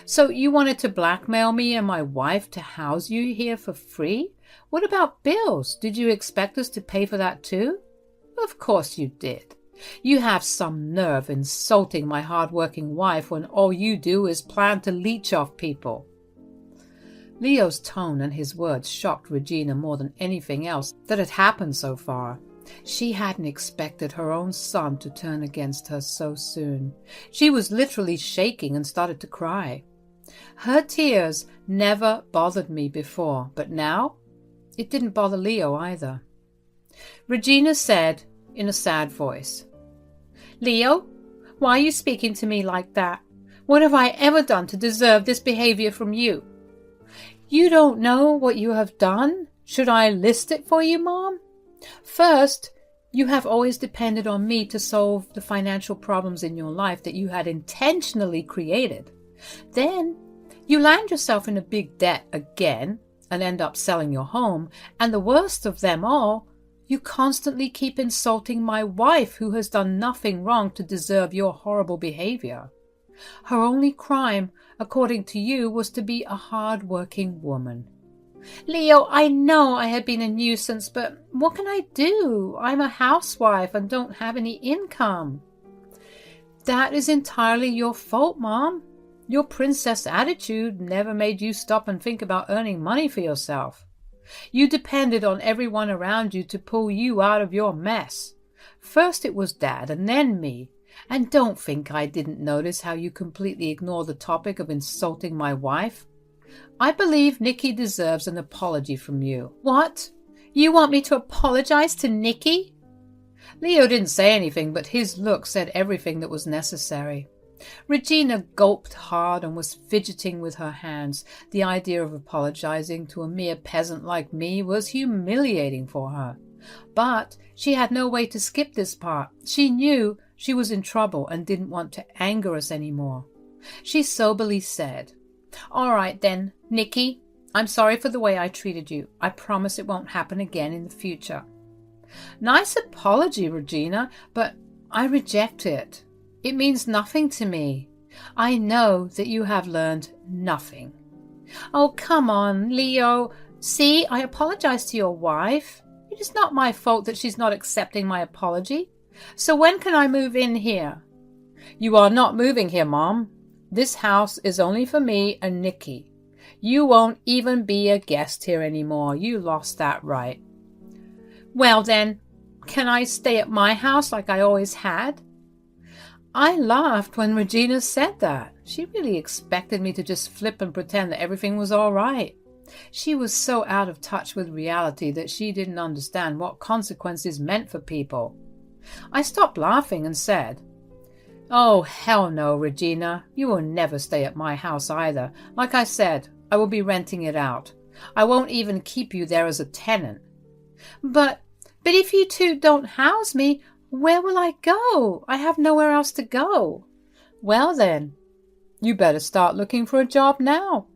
"So you wanted to blackmail me and my wife to house you here for free? What about bills? Did you expect us to pay for that too?" "Of course you did. You have some nerve insulting my hard-working wife when all you do is plan to leech off people." Leo's tone and his words shocked Regina more than anything else that had happened so far. She hadn't expected her own son to turn against her so soon. She was literally shaking and started to cry. Her tears never bothered me before, but now it didn't bother Leo either. Regina said in a sad voice, "Leo, why are you speaking to me like that? What have I ever done to deserve this behavior from you?" "You don't know what you have done? Should I list it for you, Mom? First, you have always depended on me to solve the financial problems in your life that you had intentionally created. Then, you land yourself in a big debt again and end up selling your home, and the worst of them all, you constantly keep insulting my wife who has done nothing wrong to deserve your horrible behavior. Her only crime, according to you, was to be a hard-working woman." "Leo, I know I have been a nuisance, but what can I do? I'm a housewife and don't have any income." "That is entirely your fault, Mom. Your princess attitude never made you stop and think about earning money for yourself. You depended on everyone around you to pull you out of your mess. First it was Dad and then me. And don't think I didn't notice how you completely ignore the topic of insulting my wife. I believe Nikki deserves an apology from you." "What? You want me to apologize to Nikki?" Leo didn't say anything, but his look said everything that was necessary. Regina gulped hard and was fidgeting with her hands. The idea of apologizing to a mere peasant like me was humiliating for her. But she had no way to skip this part. She knew she was in trouble and didn't want to anger us anymore. She soberly said, "All right then, Nikki, I'm sorry for the way I treated you. I promise it won't happen again in the future." "Nice apology, Regina, but I reject it. It means nothing to me. I know that you have learned nothing." "Oh, come on, Leo. See, I apologize to your wife. It is not my fault that she's not accepting my apology. So when can I move in here?" "You are not moving here, Mom. This house is only for me and Nikki. You won't even be a guest here anymore. You lost that right." "Well then, can I stay at my house like I always had?" I laughed when Regina said that. She really expected me to just flip and pretend that everything was all right. She was so out of touch with reality that she didn't understand what consequences meant for people. I stopped laughing and said, "Oh, hell no, Regina. You will never stay at my house either. Like I said, I will be renting it out. I won't even keep you there as a tenant." But if you two don't house me, where will I go? I have nowhere else to go." "Well then, you better start looking for a job now.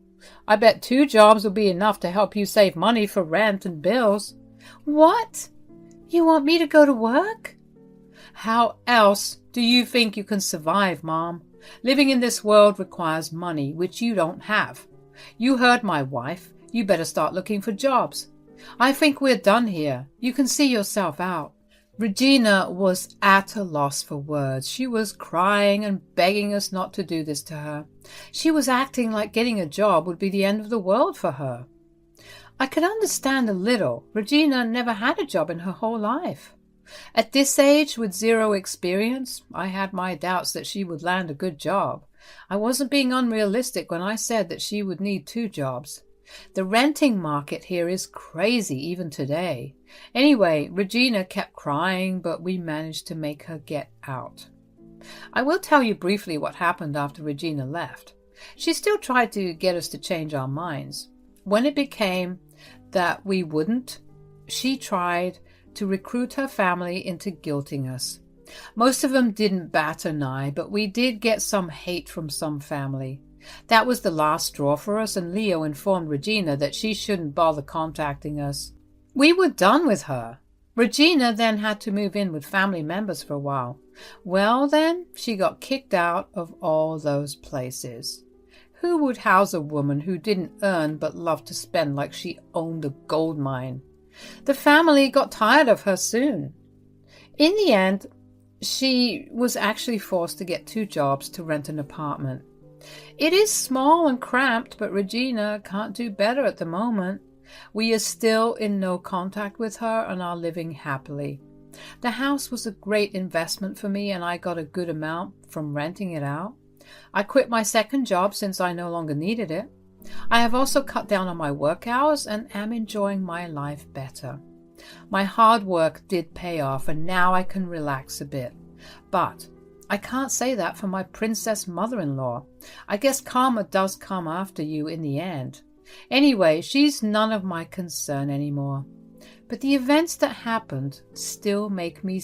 I bet 2 jobs will be enough to help you save money for rent and bills. What? You want me to go to work? How else do you think you can survive, Mom? Living in this world requires money, which you don't have. You heard my wife. You better start looking for jobs. I think we're done here. You can see yourself out. Regina was at a loss for words. She was crying and begging us not to do this to her. She was acting like getting a job would be the end of the world for her. I could understand a little. Regina never had a job in her whole life. At this age, with 0 experience, I had my doubts that she would land a good job. I wasn't being unrealistic when I said that she would need 2 jobs. The renting market here is crazy even today. Anyway, Regina kept crying, but we managed to make her get out. I will tell you briefly what happened after Regina left. She still tried to get us to change our minds. When it became that we wouldn't, she tried to recruit her family into guilting us. Most of them didn't bat an eye, but we did get some hate from some family. That was the last straw for us, and Leo informed Regina that she shouldn't bother contacting us. We were done with her. Regina then had to move in with family members for a while. Well then, she got kicked out of all those places. Who would house a woman who didn't earn but loved to spend like she owned a gold mine? The family got tired of her soon. In the end, she was actually forced to get 2 jobs to rent an apartment. It is small and cramped, but Regina can't do better at the moment. We are still in no contact with her and are living happily. The house was a great investment for me, and I got a good amount from renting it out. I quit my second job since I no longer needed it. I have also cut down on my work hours and am enjoying my life better. My hard work did pay off, and now I can relax a bit. But I can't say that for my princess mother-in-law. I guess karma does come after you in the end. Anyway, she's none of my concern anymore. But the events that happened still make me